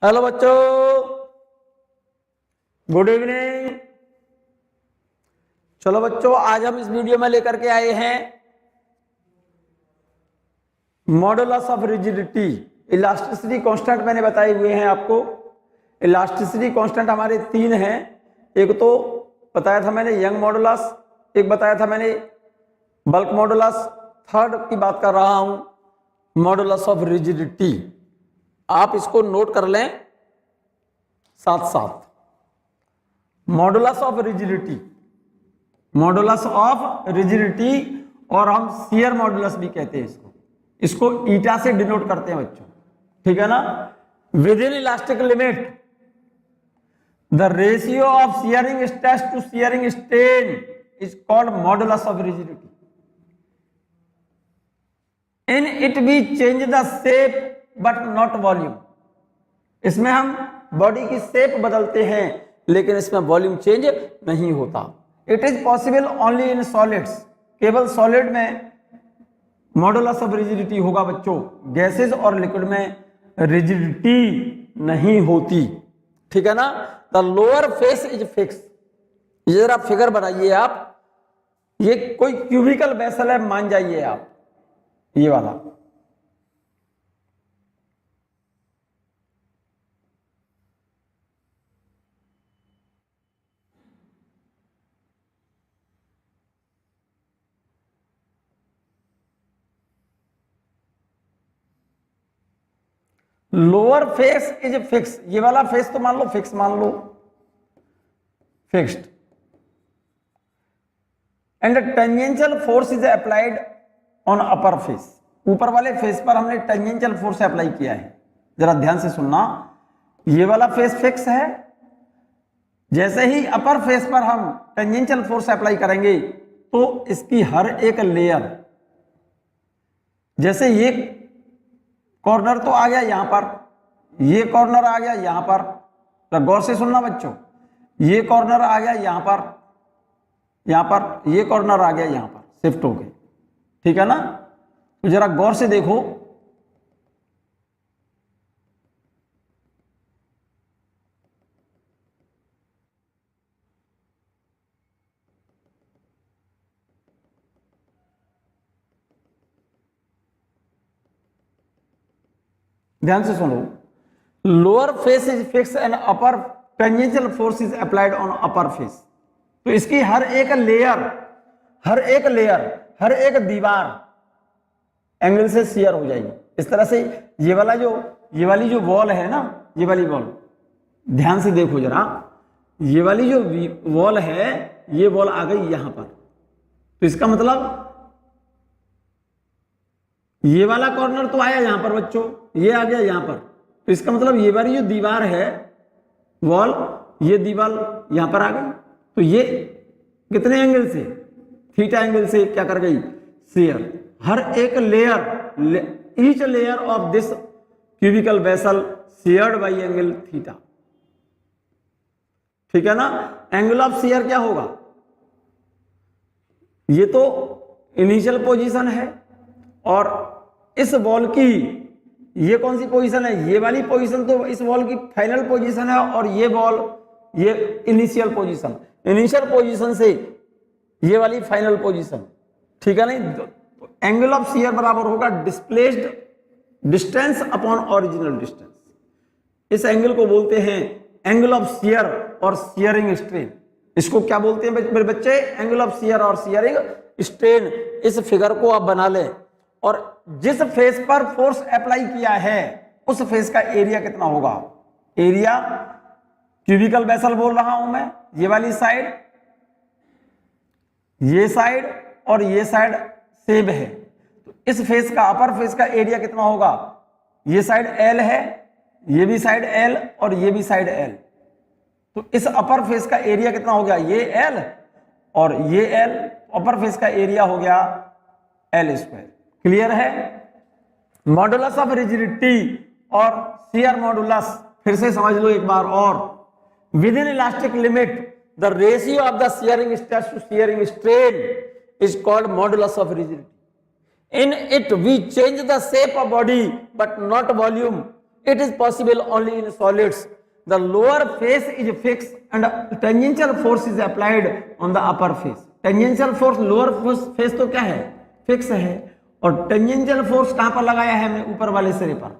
Hello बच्चों, good evening. चलो बच्चों, आज हम इस वीडियो में लेकर के आए हैं modulus of rigidity. Elasticity constant मैंने बताए हुए हैं आपको। इलास्टिसिटी कांस्टेंट हमारे तीन हैं। एक तो बताया था मैंने यंग मॉडुलस, एक बताया था मैंने बल्क मॉडुलस, थर्ड की बात कर रहा हूं मॉडुलस ऑफ रिजिडिटी। आप इसको नोट कर लें साथ साथ। Modulus of rigidity, modulus of rigidity, और हम शियर मॉडुलस भी कहते हैं इसको ईटा से डिनोट करते हैं बच्चों, ठीक है ना। Within elastic limit the ratio of shearing stress to shearing strain is called modulus of rigidity. In it we change the shape but not volume. इसमें हम बॉडी की शेप बदलते हैं लेकिन इसमें वॉल्यूम चेंज नहीं होता। It is possible only in solids. केवल सॉलिड में मॉडुलस ऑफ रिजिडिटी होगा बच्चों, गैसेज और लिक्विड में रिजिडिटी नहीं होती, ठीक है ना। The lower face is fix. ये जरा फिगर बनाइए आप, ये कोई क्यूबिकल वेसल है मान जाइए आप, ये वाला। Lower face is fix. ये वाला फेस तो मान लो फिक्स, मान लो fixed, and tangential force is applied on upper face. ऊपर वाले फेस पर हमने टेंजेंशियल फोर्स अप्लाई किया है। जरा ध्यान से सुनना, ये वाला फेस फिक्स है, जैसे ही अपर फेस पर हम टेंजेंशियल फोर्स अप्लाई करेंगे तो इसकी हर एक लेयर, जैसे ये कॉर्नर तो आ गया यहां पर, ये कॉर्नर आ गया यहां पर, तो गौर से सुनना बच्चों, ये कॉर्नर आ गया यहां पर, यहां पर ये कॉर्नर आ गया यहां पर, शिफ्ट हो गए, ठीक है ना। तो जरा गौर से देखो, ध्यान से सुनो। Lower face is fix and upper tangential force is applied on upper face. तो इसकी हर एक लेयर, हर एक दीवार एंगल से शियर हो जाएगी। इस तरह से ये वाली जो वॉल है ना, ये वाली वॉल, ध्यान से देखो जरा, ये वाली जो वॉल है, ये वॉल आ गई यहां पर, तो इसका मतलब ये वाला कॉर्नर तो आया यहां पर बच्चों, ये आ गया यहां पर, तो इसका मतलब ये वाली जो दीवार है वॉल, ये दीवार यहां पर आ गई, तो ये कितने एंगल से, थीटा एंगल से क्या कर गई, शियर। हर एक layer, each layer of this cubical vessel sheared by angle theta, ठीक है ना। एंगल ऑफ शियर क्या होगा, ये तो इनिशियल पोजीशन है, और इस वॉल की ये कौन सी पोजीशन है, ये वाली पोजीशन तो इस वॉल की फाइनल पोजीशन है, और ये वॉल ये इनिशियल पोजीशन से ये वाली फाइनल पोजीशन, ठीक है नहीं। एंगल ऑफ शियर बराबर होगा displaced distance upon original distance. इस एंगल को बोलते हैं एंगल ऑफ शियर और शियरिंग स्ट्रेन। इसको क्या बोलते हैं मेरे बच्चे, एंगल ऑफ शियर और शियरिंग स्ट्रेन। इस फिगर को आप बना लें, और जिस फेस पर फोर्स अप्लाई किया है उस फेस का एरिया कितना होगा। एरिया क्यूबिकल वेसल बोल रहा हूं मैं, ये वाली साइड, ये साइड और ये साइड सेम है, तो इस फेस का, अपर फेस का एरिया कितना होगा। ये साइड L है, ये भी साइड L और ये भी साइड L, तो इस अपर फेस का एरिया कितना हो गया, ये L और ये L, अपर फेस का एरिया हो गया L स्क्वायर। क्लियर है। मॉडुलस ऑफ रिजिडिटी और शियर मॉडुलस फिर से समझ लो एक बार और। Within elastic limit the ratio of the shearing stress to shearing strain is called modulus of rigidity. In it we change the shape of body but not volume. It is possible only in solids. The lower face is fixed and tangential force is applied on the upper face. Tangential force lower face तो क्या है, fix है, और tangential force कहां पर लगाया है हमने, ऊपर वाले सिरे पर.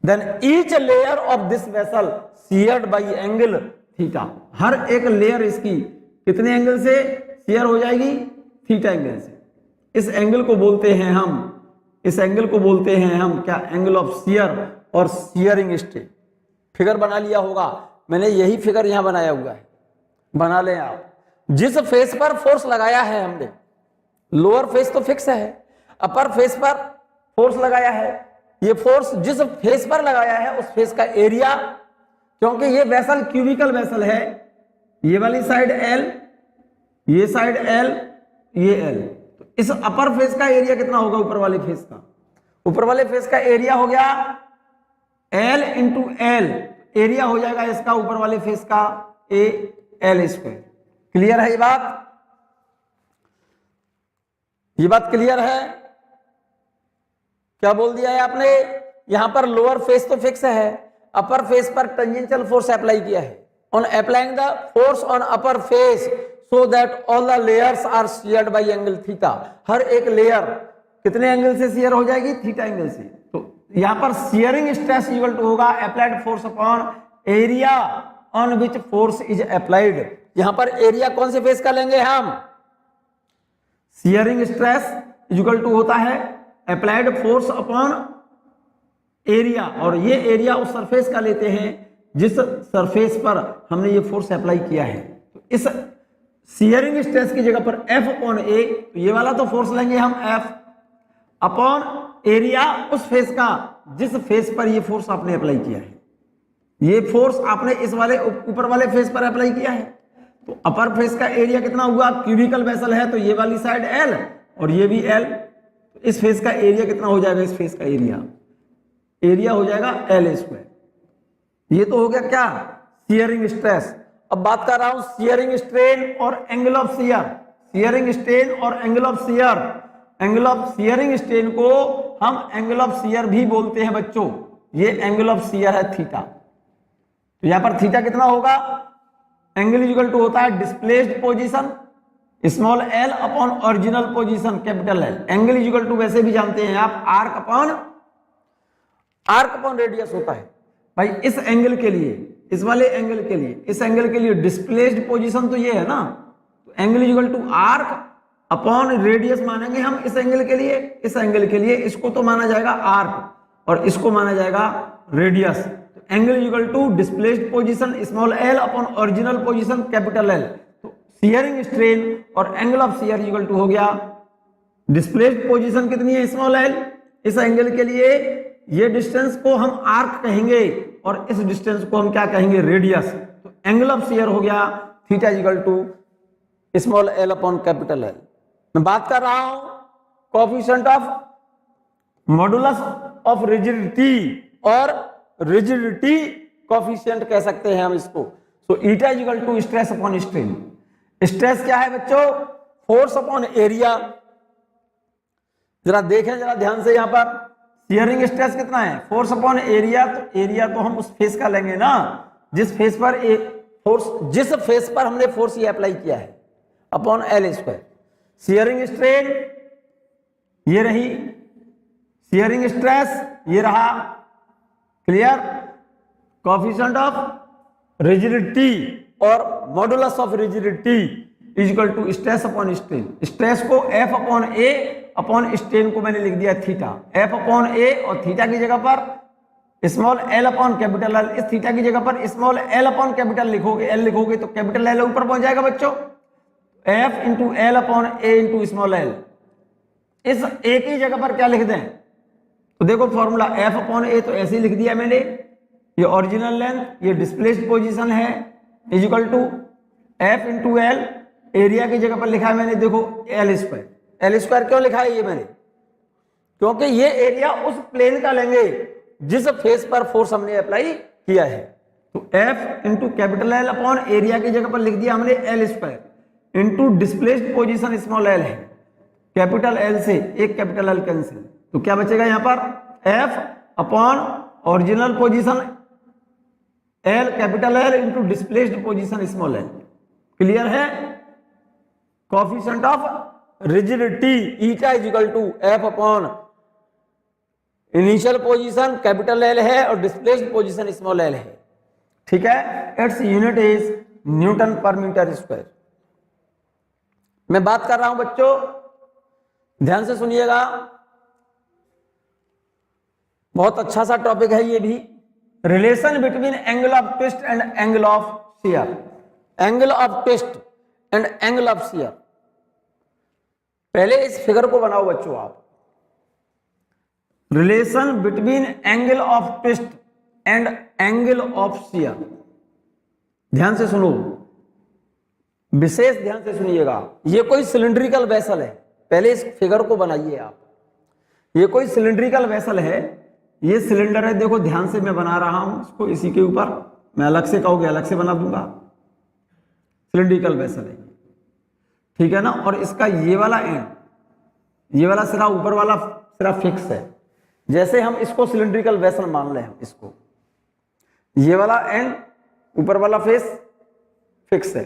Then each layer of this vessel sheared by angle theta. हर एक लेयर इसकी कितने एंगल से शेयर हो जाएगी, थीटा एंगल से. इस एंगल को बोलते हैं हम, इस एंगल को बोलते हैं हम क्या, एंगल ऑफ शियर और शियरिंग स्ट्रेन. फिगर बना लिया होगा, मैंने यही फिगर यहां बनाया हुआ है, बना लें आप. जिस फेस पर फोर्स लगाया है हमने, लोअर फेस तो फिक्स है, अपर फेस पर फोर्स लगाया है. ये फोर्स जिस फेस पर लगाया है उस फेस का एरिया, क्योंकि ये वेसल क्यूबिकल वेसल है, ये वाली साइड L, ये साइड L, ये L. तो इस अपर फेस का एरिया कितना होगा ऊपर वाले फेस का, ऊपर वाले फेस का एरिया हो गया L इंटू L. एरिया हो जाएगा इसका ऊपर वाले फेस का AL स्क्वायर. क्लियर है ये बात, ये बात क्लियर है. क्या बोल दिया है आपने, यहां पर लोअर फेस तो फिक्स है, अपर फेस पर टेंजेंशियल फोर्स अप्लाई किया है. On applying the force on upper face so that all the layers are sheared by angle theta. हर एक लेयर कितने एंगल से शियर हो जाएगी, थीटा एंगल से. तो यहां पर शियरिंग स्ट्रेस इक्वल टू होगा applied force upon area on which force is applied. यहां पर एरिया कौन से फेस का लेंगे हम, शियरिंग स्ट्रेस इक्वल टू होता है अप्लाइड फोर्स अपॉन एरिया, और ये एरिया उस सरफेस का लेते हैं जिस सरफेस पर हमने ये फोर्स अप्लाई किया है. तो इस शियरिंग स्ट्रेस की जगह पर F अपॉन A, तो ये वाला तो फोर्स लेंगे हम F अपॉन एरिया उस फेस का जिस फेस पर ये फोर्स आपने अप्लाई किया है. ये फोर्स आपने इस वाले ऊपर वाले फेस पर अप्लाई किया है. तो अपर फेस का एरिया कितना हुआ, क्यूबिकल वेसल है तो ये वाली साइड L और ये भी L. तो इस फेस का एरिया कितना हो जाएगा, इस फेस का एरिया हो जाएगा L स्क्वायर. ये तो हो गया क्या, शियरिंग स्ट्रेस. अब बात कर रहा हूं शियरिंग स्ट्रेन और angle of shear. Shearing strain और angle of shear. Angle of shearing strain को हम एंगल ऑफ शियर भी बोलते हैं बच्चों. ये एंगल ऑफ शियर है थीटा. तो यहां पर थीटा कितना होगा, एंगल इक्वल टू होता है displaced position small l upon original position capital L. Angle equal to वैसे भी जानते हैं आप आर्क अपॉन रेडियस होता है. भाई इस एंगल के लिए, इस वाले एंगल के लिए, इस एंगल के लिए डिस्प्लेस्ड पोजीशन तो ये है ना, तो angle equal to arc upon radius मानेंगे हम इस एंगल के लिए. इस एंगल के लिए इसको तो माना जाएगा आर्क और इसको माना जाएगा रेडियस. तो angle equal to displaced position small l upon original position capital L. तो शियरिंग स्ट्रेन और angle of shear equal to हो गया डिस्प्लेस्ड पोजीशन कितनी है, स्मॉल l. इस एंगल के लिए ये डिस्टेंस को हम आर्क कहेंगे और इस डिस्टेंस को हम क्या कहेंगे, रेडियस. तो एंगल ऑफ शियर हो गया theta equal to small l upon capital L. मैं बात कर रहा हूं coefficient of modulus of rigidity और रिजिडिटी कोएफिशिएंट कह सकते हैं हम इसको. So eta equal to stress upon strain. Stress क्या है बच्चों, फोर्स अपॉन एरिया. जरा देखें जरा ध्यान से, यहां पर शियरिंग स्ट्रेस कितना है, फोर्स अपॉन एरिया. तो एरिया तो हम उस फेस का लेंगे ना जिस फेस पर फोर्स, जिस फेस पर हमने फोर्स ये अप्लाई किया है, upon L square. Shearing strain ये रही, शियरिंग स्ट्रेस ये रहा. क्लियर. कोएफिशिएंट ऑफ रिजिडिटी और modulus of rigidity is equal to stress upon strain. Stress को F upon A upon strain को मैंने लिख दिया थीटा. F अपॉन A और थीटा की जगह पर small l upon capital L. इस थीटा की जगह पर स्मॉल l अपॉन कैपिटल लिखोगे, l लिखोगे तो कैपिटल L ऊपर पहुंच जाएगा बच्चों. F into L upon A into small l. इस एक ही जगह पर क्या लिख दें, तो देखो फॉर्मूला F अपॉन A तो ऐसे ही लिख दिया मैंने. ये ओरिजिनल लेंथ, ये डिस्प्लेस्ड पोजीशन है, is equal to F into L. Area की जगह पर लिखा है मैंने देखो L स्क्वायर. L स्क्वायर क्यों लिखा है ये मैंने, क्योंकि ये एरिया उस प्लेन का लेंगे जिस फेस पर फोर्स हमने अप्लाई किया है. तो F into capital L upon area की जगह पर लिख दिया हमने L square into displaced position small l है. कैपिटल L से एक कैपिटल L कैंसिल, तो क्या बचेगा यहाँ पर F upon original position L capital L into displaced position small L. Clear है? Coefficient of rigidity eta is equal to F upon initial position capital L है और डिस्प्लेस्ड पोजीशन स्मॉल एल है। ठीक है, it's unit is newton per metre square. मैं बात कर रहा हूं बच्चों, ध्यान से सुनिएगा, बहुत अच्छा सा टॉपिक है ये भी। Relation between angle of twist and angle of shear. Angle of twist and angle of shear. पहले इस फिगर को बनाओ बच्चों आप। Relation between angle of twist and angle of shear. ध्यान से सुनो, विशेष ध्यान से सुनिएगा। ये कोई सिलिंड्रिकल वेसल है, पहले इस फिगर को बनाइए आप। ये कोई सिलिंड्रिकल वेसल है, ये सिलेंडर है, देखो ध्यान से मैं बना रहा हूं इसको, इसी के ऊपर मैं अलग से कहोगे अलग से बना दूंगा। सिलिंड्रिकल वेसल है, ठीक है ना। और इसका ये वाला एंड, ये वाला सिरा, ऊपर वाला सिरा फिक्स है। जैसे हम इसको सिलिंड्रिकल वेसल मान लें, हम इसको, ये वाला एंड ऊपर वाला फेस फिक्स है,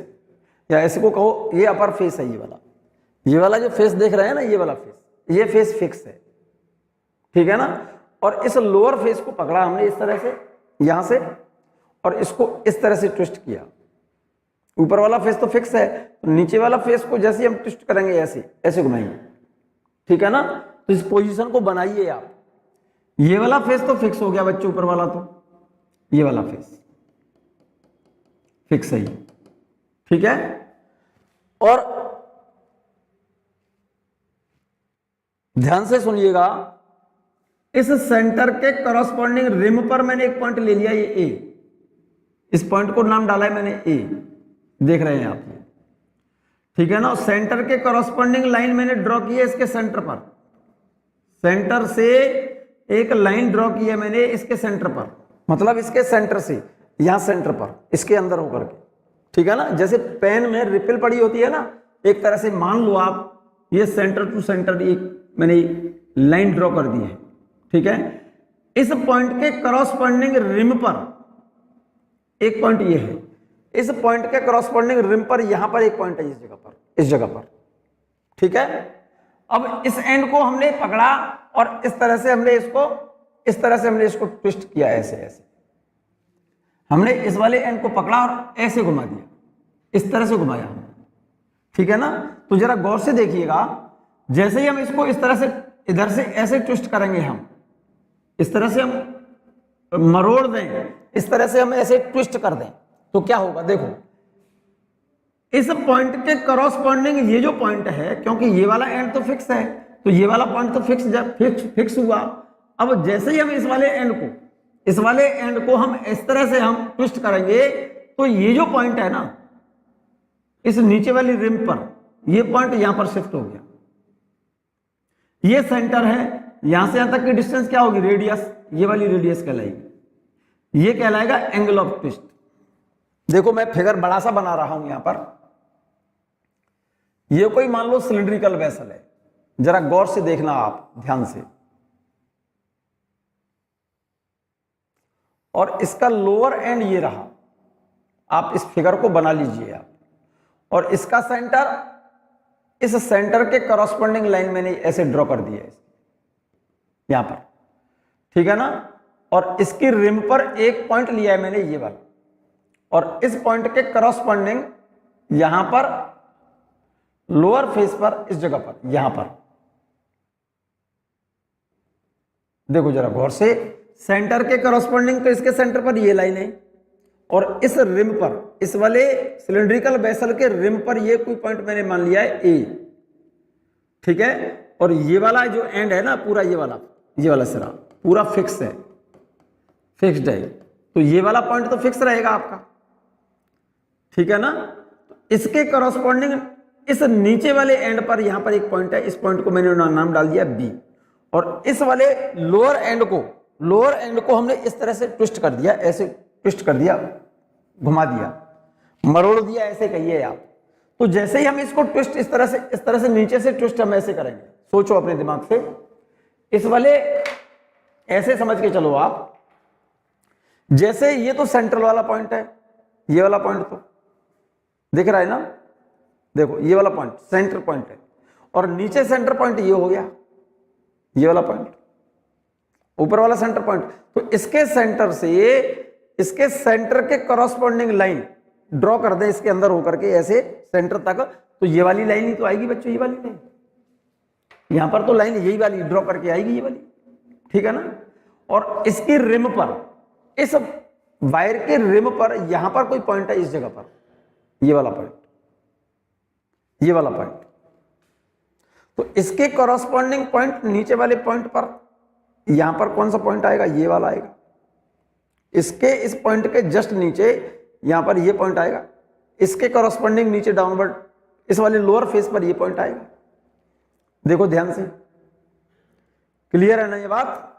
या इसको कहो ये अपर फेस है, ये वाला जो फेस देख रहे हैं ना, ये वाला फेस, ये फेस फिक्स है, ठीक है ना। और इस लोअर फेस को पकड़ा हमने इस तरह से, यहां से, और इसको इस तरह से ट्विस्ट किया। ऊपर वाला फेस तो फिक्स है, तो नीचे वाला फेस को जैसे हम ट्विस्ट करेंगे ऐसे ऐसे घुमाएंगे, ठीक है ना। तो इस पोजीशन को बनाइए आप। ये वाला फेस तो फिक्स हो गया बच्चों, ऊपर वाला, तो ये वाला फेस फिक्स है, ठीक है। और ध्यान से सुनिएगा, इस सेंटर के करस्पॉन्डिंग रिम पर मैंने एक पॉइंट ले लिया, ये ए। इस पॉइंट को नाम डाला है मैंने ए, देख रहे हैं आप, ठीक है ना। सेंटर के करस्पॉन्डिंग लाइन मैंने ड्रॉ की है इसके सेंटर पर। सेंटर से एक लाइन ड्रॉ की है मैंने इसके सेंटर पर, मतलब इसके सेंटर से यहां सेंटर पर, इसके अंदर होकर के, ठीक है ना। जैसे पेन में रिपिल पड़ी होती है ना, एक तरह से मान लो आप, ये सेंटर टू सेंटर एक मैंने लाइन ड्रॉ कर दी है, ठीक है। इस पॉइंट के करस्पॉन्डिंग रिम पर एक पॉइंट ये है, इस पॉइंट के करस्पॉन्डिंग रिम पर यहां पर एक पॉइंट है, इस जगह पर, इस जगह पर, ठीक है। अब इस एंड को हमने पकड़ा और इस तरह से हमने इसको, इस तरह से हमने इसको ट्विस्ट किया, ऐसे ऐसे हमने इस वाले एंड को पकड़ा और ऐसे घुमा दिया, इस तरह से घुमाया हमने, ठीक है ना। तो जरा गौर से देखिएगा, जैसे ही हम इसको इस तरह से इधर से ऐसे ट्विस्ट करेंगे, हम इस तरह से हम मरोड़ दें, इस तरह से हम ऐसे ट्विस्ट कर दें, तो क्या होगा देखो, इस पॉइंट के करस्पॉन्डिंग ये जो पॉइंट है, क्योंकि ये वाला एंड तो फिक्स है, तो ये वाला पॉइंट तो फिक्स हुआ। अब जैसे ही हम इस वाले एंड को हम इस तरह से हम ट्विस्ट करेंगे, तो ये जो पॉइंट है ना, इस नीचे वाली रिम पर, ये पॉइंट यहां पर शिफ्ट हो गया। ये सेंटर है, यहां से यहां तक की डिस्टेंस क्या होगी, रेडियस, ये वाली रेडियस कहलाएगी, ये कहलाएगा एंगल ऑफ ट्विस्ट। देखो मैं फिगर बड़ा सा बना रहा हूं यहां पर, ये कोई मान लो सिलिंड्रिकल वेसल है, जरा गौर से देखना आप ध्यान से, और इसका लोअर एंड ये रहा, आप इस फिगर को बना लीजिए आप, और इसका सेंटर, इस सेंटर के करस्पॉन्डिंग लाइन मैंने ऐसे ड्रॉ कर दिया है यहां पर, ठीक है ना। और इसकी रिम पर एक पॉइंट लिया है मैंने, ये वाला, और इस पॉइंट के करस्पॉन्डिंग यहां पर लोअर फेस पर, इस जगह पर, यहां पर देखो जरा गौर से, सेंटर के करस्पॉन्डिंग तो इसके सेंटर पर ये लाइन है, और इस रिम पर, इस वाले सिलिंड्रिकल वेसल के रिम पर ये कोई पॉइंट मैंने मान लिया है ए, ठीक है। और ये वाला जो एंड है ना पूरा, ये वाला सिरा पूरा फिक्स है, फिक्स्ड है, तो ये वाला पॉइंट तो फिक्स रहेगा आपका, ठीक है ना। इसके करस्पॉन्डिंग इस नीचे वाले एंड पर यहां पर एक पॉइंट है, इस पॉइंट को मैंने नाम डाल दिया बी, और इस वाले लोअर एंड को हमने इस तरह से ट्विस्ट कर दिया, ऐसे ट्विस्ट कर दिया, घुमा दिया, मरोड़ दिया, ऐसे कहिए आप। तो जैसे ही हम इसको ट्विस्ट इस तरह से नीचे से ट्विस्ट हम ऐसे करेंगे, सोचो अपने दिमाग से, इस वाले ऐसे समझ के चलो आप, जैसे ये तो सेंट्रल वाला पॉइंट है, ये वाला पॉइंट तो दिख रहा है ना, देखो ये वाला पॉइंट सेंटर पॉइंट है, और नीचे सेंटर पॉइंट ये हो गया, ये वाला पॉइंट ऊपर वाला सेंटर पॉइंट। तो इसके सेंटर से इसके सेंटर के करॉस्पॉन्डिंग लाइन ड्रॉ कर दे इसके अंदर होकर के ऐसे सेंटर तक, तो ये वाली लाइन ही तो आएगी बच्चों, ये वाली लाइन, यहां पर तो लाइन यही वाली ड्रॉ करके आएगी, ये वाली, ठीक है ना। और इसकी रिम पर, इस वायर के रिम पर यहां पर कोई पॉइंट है, इस जगह पर ये वाला पॉइंट, ये वाला पॉइंट, तो इसके करॉस्पॉन्डिंग पॉइंट नीचे वाले पॉइंट पर यहां पर कौन सा पॉइंट आएगा, ये वाला आएगा। इसके इस पॉइंट के जस्ट नीचे यहां पर ये पॉइंट आएगा, इसके करॉस्पॉन्डिंग नीचे डाउनवर्ड इस वाले लोअर फेस पर ये पॉइंट आएगा। देखो ध्यान से, क्लियर है ना ये बात।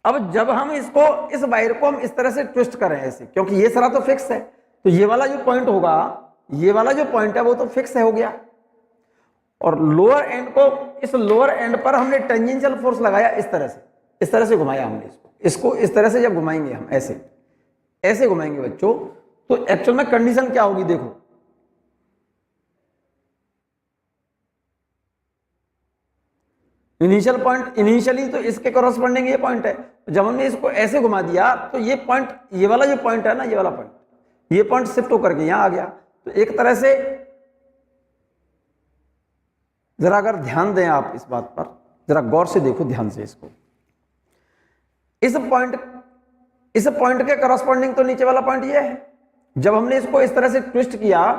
अब जब हम इसको, इस वायर को हम इस तरह से ट्विस्ट करें ऐसे, क्योंकि ये सारा तो फिक्स है, तो ये वाला जो पॉइंट होगा, ये वाला जो पॉइंट है वो तो फिक्स है, हो गया। और लोअर एंड को, इस लोअर एंड पर हमने टेंजेंशियल फोर्स लगाया, इस तरह से घुमाया हमने इसको इस तरह से जब घुमाएंगे हम ऐसे घुमाएंगे बच्चों, तो एक्चुअल में कंडीशन क्या होगी, देखो इनिशियल पॉइंट, इनिशियली तो इसके करॉस्पॉन्डिंग ये पॉइंट है, जब हमने इसको ऐसे घुमा दिया तो ये पॉइंट, ये वाला जो पॉइंट है ना, ये वाला पॉइंट, ये पॉइंट शिफ्ट होकर के यहां आ गया। तो एक तरह से जरा अगर ध्यान दें आप इस बात पर, जरा गौर से देखो ध्यान से इसको, इस पॉइंट के करॉस्पॉन्डिंग तो नीचे वाला पॉइंट ये है। जब हमने इसको इस तरह से ट्विस्ट किया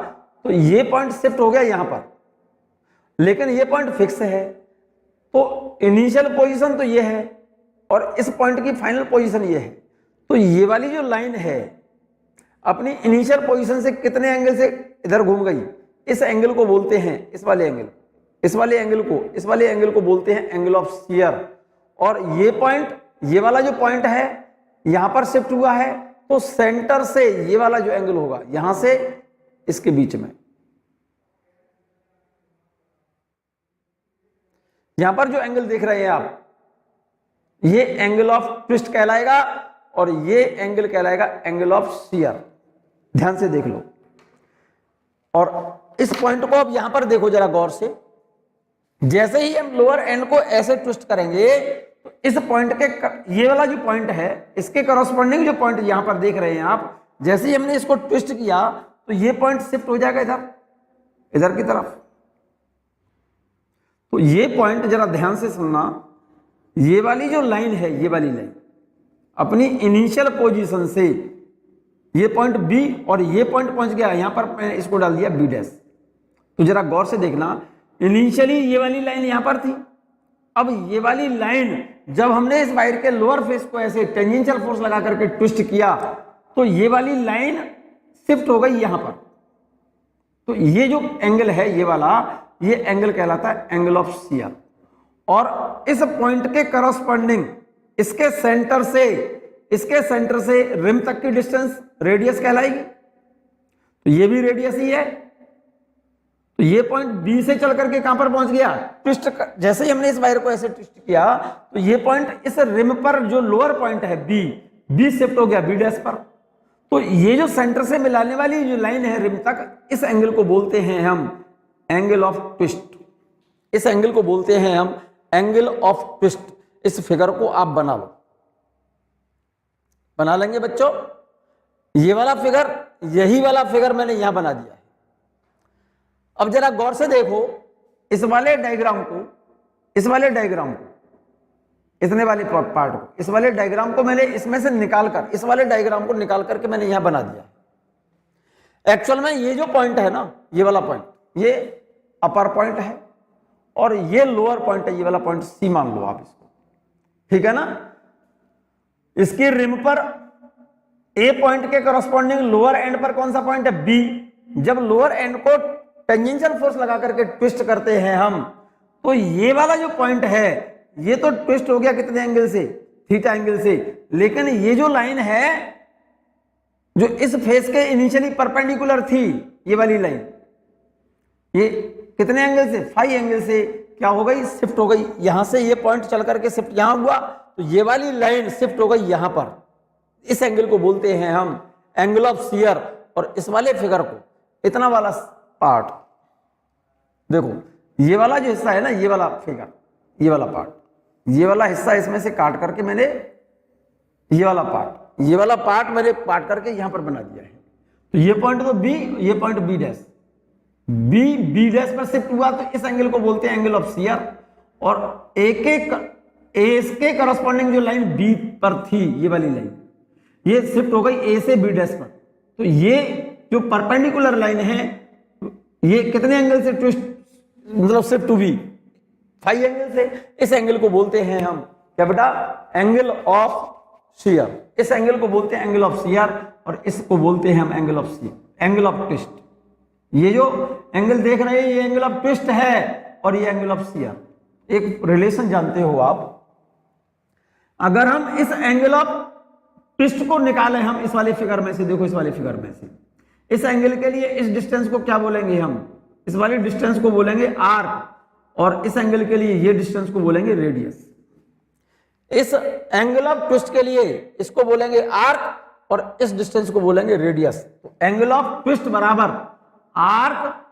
तो ये पॉइंट शिफ्ट हो गया यहां पर, लेकिन ये पॉइंट फिक्स है, तो इनिशियल पोजीशन तो ये है और इस पॉइंट की फाइनल पोजीशन ये है। तो ये वाली जो लाइन है अपनी इनिशियल पोजीशन से कितने एंगल से इधर घूम गई, इस एंगल को बोलते हैं, इस वाले एंगल को बोलते हैं एंगल ऑफ शियर। और ये पॉइंट, ये वाला जो पॉइंट है यहां पर शिफ्ट हुआ है, तो सेंटर से ये वाला जो एंगल होगा यहां से इसके बीच में, यहां पर जो एंगल देख रहे हैं आप, ये एंगल ऑफ ट्विस्ट कहलाएगा और ये एंगल कहलाएगा एंगल ऑफ शियर। ध्यान से देख लो। और इस पॉइंट को अब यहां पर देखो जरा गौर से, जैसे ही हम लोअर एंड को ऐसे ट्विस्ट करेंगे तो इस पॉइंट के, ये वाला जो पॉइंट है इसके करॉस्पॉन्डिंग जो पॉइंट यहां पर देख रहे हैं आप, जैसे ही हमने इसको ट्विस्ट किया तो ये पॉइंट शिफ्ट हो जाएगा इधर की तरफ। तो ये पॉइंट जरा ध्यान से सुनना, ये वाली जो लाइन है, ये वाली लाइन अपनी इनिशियल पोजीशन से ये पॉइंट बी और ये पॉइंट पहुंच गया, यहां पर मैंने इसको डाल दिया बी डैश। तो जरा गौर से देखना, इनिशियली ये वाली लाइन यहां पर थी, अब ये वाली लाइन जब हमने इस वायर के लोअर फेस को ऐसे टेंजेंशियल फोर्स लगा करके ट्विस्ट किया तो ये वाली लाइन शिफ्ट हो गई यहां पर। तो ये जो एंगल है ये वाला, ये एंगल कहलाता है एंगल ऑफ शियर। और इस पॉइंट के करॉस्पॉन्डिंग इसके सेंटर से रिम तक की डिस्टेंस रेडियस कहलाएगी। तो ये भी रेडियस ही है। तो ये पॉइंट बी से चल करके कहां पर पहुंच गया, ट्विस्ट जैसे ही हमने इस वायर को ऐसे ट्विस्ट किया तो ये पॉइंट इस रिम पर जो लोअर पॉइंट है बी शिफ्ट हो गया बी डैश पर। तो ये जो सेंटर से मिलाने वाली जो लाइन है रिम तक, इस एंगल को बोलते हैं हम एंगल ऑफ ट्विस्ट। इस एंगल को बोलते हैं हम एंगल ऑफ ट्विस्ट। इस फिगर को आप बना लो, बना लेंगे बच्चों। ये वाला फिगर, यही वाला फिगर मैंने यहां बना दिया है। अब जरा गौर से देखो इस वाले डायग्राम को, इतने वाले पार्ट को, इस वाले डायग्राम को मैंने इसमें से निकालकर, इस वाले डायग्राम को निकाल करके मैंने यहां बना दिया। एक्चुअल में ये जो पॉइंट है ना, ये वाला पॉइंट, ये अपर पॉइंट है और ये लोअर पॉइंट है, ये वाला पॉइंट सी मान लो आप इसको, ठीक है ना। इसकी रिम पर ए पॉइंट के करॉस्पॉन्डिंग लोअर एंड पर कौन सा पॉइंट है, बी। जब लोअर एंड को टेंजेंशियल फोर्स लगा करके ट्विस्ट करते हैं हम, तो ये वाला जो पॉइंट है ये तो ट्विस्ट हो गया कितने एंगल से, थीटा एंगल से। लेकिन ये जो लाइन है जो इस फेस के इनिशियली परपेंडिकुलर थी, ये वाली लाइन, ये कितने एंगल से, फाई एंगल से क्या हो गई, शिफ्ट हो गई। यहां से ये पॉइंट चल करके शिफ्ट यहां हुआ, तो ये वाली लाइन शिफ्ट हो गई यहां पर, इस एंगल को बोलते हैं हम एंगल ऑफ शियर। और इस वाले फिगर को, इतना वाला पार्ट देखो, ये वाला जो हिस्सा है ना, ये वाला फिगर, ये वाला पार्ट, ये वाला हिस्सा इसमें से काट करके मैंने ये वाला पार्ट मैंने काट करके यहां पर बना दिया है। तो ये पॉइंट तो बी, ये point B dash, B dash पर शिफ्ट हुआ, तो इस एंगल को बोलते हैं एंगल ऑफ शियर। और इसके करस्पॉन्डिंग जो लाइन बी पर थी, ये वाली लाइन, ये शिफ्ट हो गई ए से बी डैश पर। तो ये जो परपेंडिकुलर लाइन है, ये कितने एंगल से ट्विस्ट, मतलब शिफ्ट हुई, 5 एंगल से। इस एंगल को बोलते हैं हम क्या बेटा, एंगल ऑफ शियर। इस एंगल को बोलते हैं एंगल ऑफ शियर, और इसको बोलते हैं हम angle of shear, angle of twist. ये जो एंगल देख रहे हैं, ये एंगल ऑफ ट्विस्ट है, और ये एंगल ऑफ शियर। एक रिलेशन जानते हो आप, अगर हम इस एंगल ऑफ ट्विस्ट को निकालें, हम इस वाले फिगर में से, देखो इस वाले फिगर में से, इस एंगल के लिए इस डिस्टेंस को क्या बोलेंगे हम, इस वाली डिस्टेंस को बोलेंगे आर्क, और इस एंगल के लिए ये डिस्टेंस को बोलेंगे रेडियस। इस एंगल ऑफ ट्विस्ट के लिए इसको बोलेंगे आर्क, और इस डिस्टेंस को बोलेंगे रेडियस। तो एंगल ऑफ ट्विस्ट बराबर arc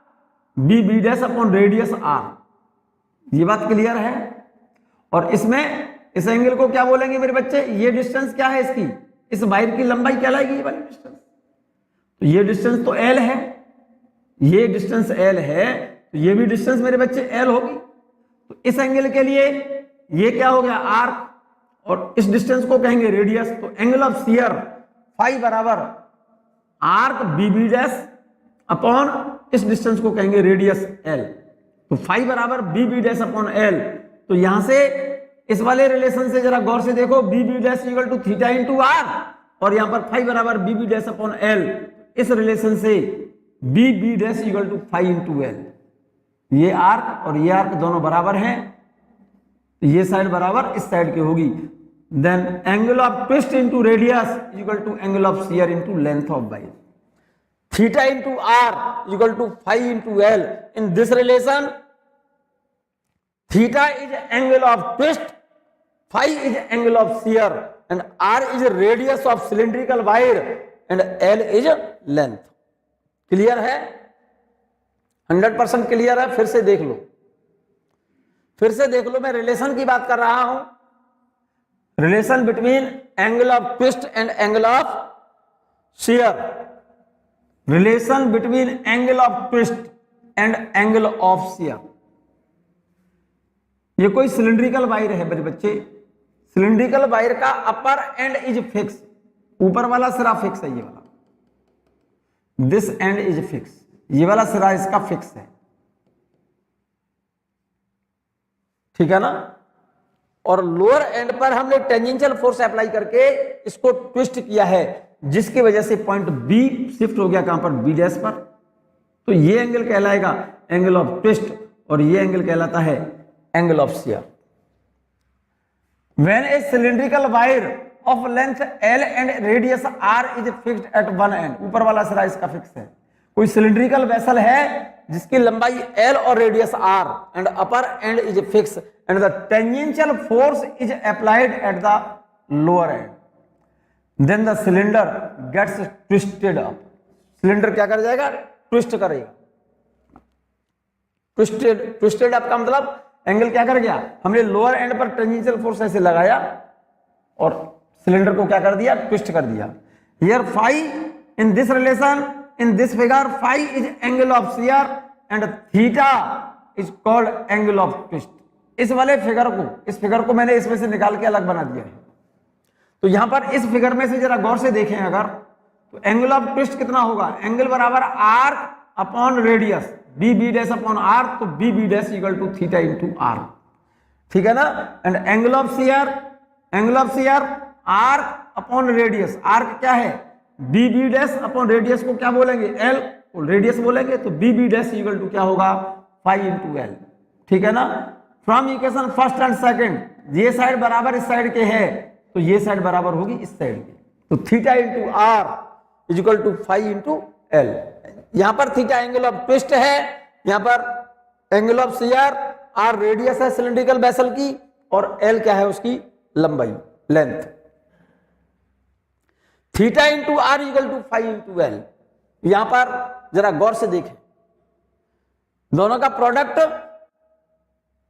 B B dash upon radius R. ये बात क्लियर है। और इसमें इस एंगल को क्या बोलेंगे मेरे बच्चे, ये डिस्टेंस क्या है इसकी, इस वायर की लंबाई क्या लाएगी, ये वाली डिस्टेंस। तो ये डिस्टेंस तो एल है, ये डिस्टेंस एल है, तो ये भी डिस्टेंस मेरे बच्चे एल होगी। तो इस एंगल के लिए ये क्या हो गया, आर्क, और इस डिस्टेंस को कहेंगे रेडियस। तो एंगल ऑफ शियर फाई बराबर arc B B dash upon इस डिस्टेंस को कहेंगे रेडियस एल। तो फाई बराबर B B dash upon L. तो यहां से इस वाले रिलेशन से जरा गौर से देखो, B B dash equal to theta into R, और यहां पर फाई बराबर B B dash upon L. इस रिलेशन से B B dash equal to phi into L. ये आर्क और ये आर्क दोनों बराबर हैं, ये साइड बराबर इस साइड की होगी। Then angle of twist into radius equal to angle of shear into length of wire. Theta into R equal to phi into L. In this relation theta is angle of twist, phi is angle of shear, and r is radius of cylindrical wire, and l is length. Clear है? 100% clear है? फिर से देख लो, मैं relation की बात कर रहा हूं, relation between angle of twist and angle of shear, relation between angle of twist and angle of shear। ये कोई सिलिंड्रिकल वायर है मेरे बच्चे, सिलिंड्रिकल वायर का अपर एंड इज फिक्स, ऊपर वाला सिरा फिक्स है, ये वाला, दिस एंड इज फिक्स, ये वाला सिरा इसका फिक्स है, ठीक है ना। और लोअर एंड पर हमने टेंजेंशियल फोर्स अप्लाई करके इसको ट्विस्ट किया है, जिसकी वजह से पॉइंट बी शिफ्ट हो गया, कहां पर, बी डैश पर। तो ये एंगल कहलाएगा एंगल ऑफ ट्विस्ट, और ये एंगल कहलाता है angle of shear. When a cylindrical wire of length L and radius R is fixed at one end, ऊपर वाला सिरा इसका फिक्स है। कोई सिलिंड्रिकल वेसल है जिसकी लंबाई L और radius R and upper end is fixed and the tangential force is applied at the lower end, then the cylinder gets twisted up. Cylinder क्या कर जाएगा, ट्विस्ट करेगा। ट्विस्टेड अप का मतलब एंगल क्या कर गया, हमने लोअर एंड पर टेंजेंशियल फोर्स ऐसे लगाया और सिलेंडर को क्या कर दिया, ट्विस्ट कर दिया। Here phi in this relation, in this figure, phi is angle of shear and theta is called angle of twist. इस वाले फिगर को, इस फिगर को मैंने इसमें से निकाल के अलग बना दिया है। तो यहां पर इस फिगर में से जरा गौर से देखें अगर, तो एंगल ऑफ ट्विस्ट कितना होगा, एंगल बराबर arc upon radius, B B dash upon R, तो B B dash equal to theta into R, ठीक है ना। And angle of shear arc upon radius, arc क्या है, B B dash upon radius को क्या बोलेंगे, एल, रेडियस बोलेंगे, तो B B dash equal to क्या होगा, फाई इंटू एल, ठीक है ना। From equation first and second, ये साइड बराबर इस साइड के है, तो ये साइड बराबर होगी इस साइड की, तो theta into R is equal to phi into L. यहां पर थीटा एंगल ऑफ ट्विस्ट है, यहां पर angle of shear, R radius है सिलिंड्रिकल वेसल की, और एल क्या है उसकी लंबाई, length. Theta into R equal to five into L. यहां पर जरा गौर से देखें, दोनों का product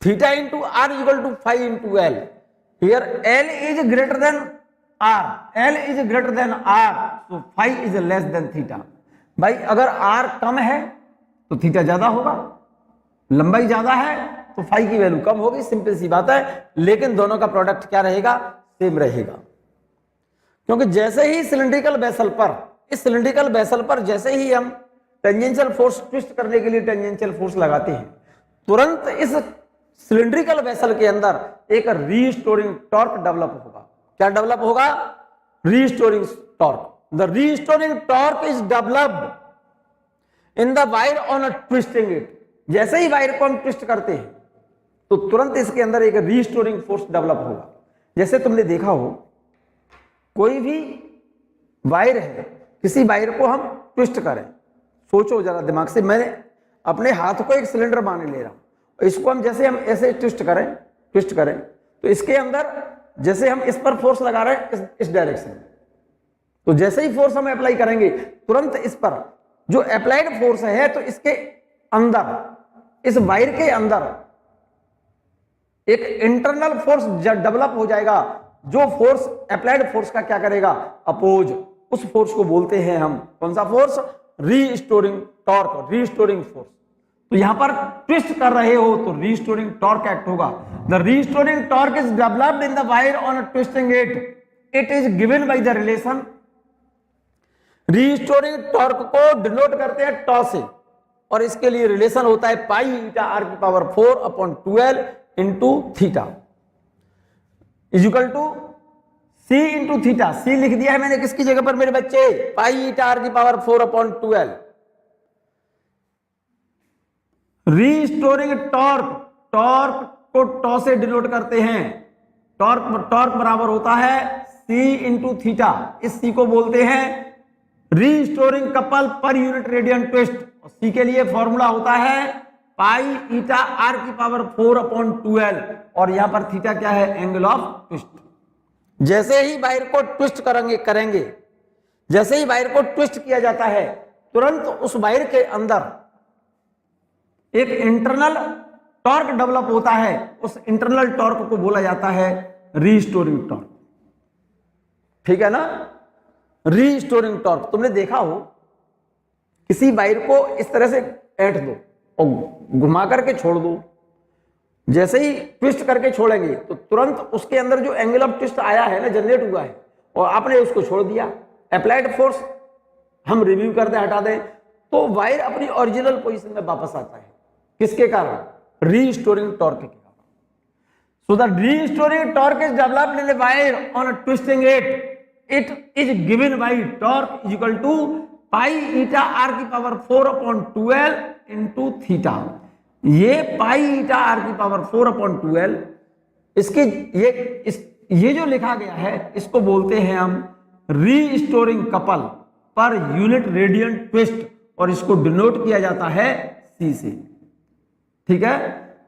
theta into R equal to five into L. Here L is greater than R, L is greater than R, so five is less than theta. भाई अगर आर कम है तो थीटा ज्यादा होगा, लंबाई ज्यादा है तो फाइव की वैल्यू कम होगी, सिंपल सी बात है। लेकिन दोनों का प्रोडक्ट क्या रहेगा, सेम रहेगा। क्योंकि जैसे ही सिलिंड्रिकल वेसल पर, इस सिलिंड्रिकल वेसल पर जैसे ही हम टेंजेंशियल फोर्स ट्विस्ट करने के लिए टेंजेंशियल फोर्स लगाते हैं, तुरंत इस सिलिंड्रिकल वेसल के अंदर एक रीस्टोरिंग टॉर्क डेवलप होगा। क्या डेवलप होगा, restoring torque. The restoring torque is developed in the wire on twisting it. जैसे ही वायर को हम ट्विस्ट करते हैं तो तुरंत इसके अंदर एक रीस्टोरिंग फोर्स डेवलप होगा। जैसे तुमने देखा हो, कोई भी वायर है, किसी वायर को हम ट्विस्ट करें, सोचो जरा दिमाग से, मैंने अपने हाथ को एक सिलेंडर मान ले रहा हूं, इसको हम जैसे हम ऐसे ट्विस्ट करें तो इसके अंदर जैसे हम इस पर फोर्स लगा रहे हैं इस डायरेक्शन में, तो जैसे ही फोर्स हम अप्लाई करेंगे तुरंत इस पर जो अप्लाइड फोर्स है तो इसके अंदर, इस वायर के अंदर एक इंटरनल फोर्स डेवलप हो जाएगा, जो फोर्स अप्लाइड फोर्स का क्या करेगा, अपोज। उस फोर्स को बोलते हैं हम, कौन सा force, restoring torque, restoring force. तो यहां पर ट्विस्ट कर रहे हो तो रीस्टोरिंग टॉर्क एक्ट होगा। The restoring torque is developed in the wire on twisting it, it is given by the relation. Restoring torque को डिनोट करते हैं टॉ से, और इसके लिए रिलेशन होता है पाई ईटा आर की power 4 upon 12 into theta equal to C into theta. C लिख दिया है मैंने किसकी जगह पर मेरे बच्चे, पाई ईटा आर की power 4 upon 12। Restoring torque, torque को टॉ से डिनोट करते हैं, टॉर्क बराबर होता है सी इंटू थीटा। इस सी को बोलते हैं restoring couple per unit radian twist, और सी के लिए फॉर्मूला होता है पाई ईटा आर की पावर 4 अपॉन 12, और यहां पर थीटा क्या है, एंगल ऑफ ट्विस्ट। जैसे ही वायर को ट्विस्ट करेंगे, जैसे ही वायर को ट्विस्ट किया जाता है तुरंत उस वायर के अंदर एक इंटरनल टॉर्क डेवलप होता है, उस इंटरनल टॉर्क को बोला जाता है रीस्टोरिंग टॉर्क। ठीक है ना, रीस्टोरिंग टॉर्क। तुमने देखा हो किसी वायर को इस तरह से ऐंठ दो और घुमा करके छोड़ दो, जैसे ही ट्विस्ट करके छोड़ेंगे तो तुरंत उसके अंदर जो एंगल ऑफ ट्विस्ट आया है ना, जनरेट हुआ है, और आपने उसको छोड़ दिया, अप्लाइड फोर्स हम रिव्यू कर दें, हटा दें, तो वायर अपनी ओरिजिनल पोजीशन में वापस आता है। किसके कारण, रीस्टोरिंग टॉर्क के कारण। So the restoring torque is developed in the wire on twisting it is given by torque is equal to pi eta R की पावर 4 अपॉन 12 इंटू थीटा। ये पाई ईटा आर की power 4 upon 12, इसकी ये जो लिखा गया है इसको बोलते हैं हम restoring couple per unit radian twist, और इसको डिनोट किया जाता है सी से। ठीक है,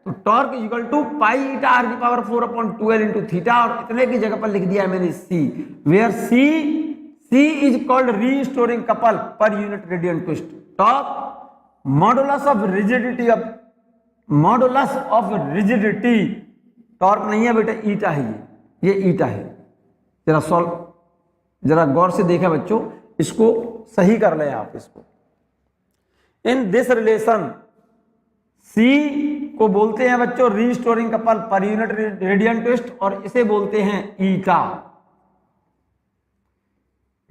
तो torque is equal to pi eta R की पावर 4 अपॉन 12 इंटू थीटा, और इतने की जगह पर लिख दिया है मैंने C, where C is called restoring couple per unit radian twist. Torque modulus of rigidity, modulus of rigidity, torque नहीं है बेटा, ईटा है, ये ईटा है। जरा गौर से देखा बच्चों, इसको सही कर लें आप इसको। इन दिस रिलेशन सी को बोलते हैं बच्चों restoring couple per unit radian twist, और इसे बोलते हैं ईटा।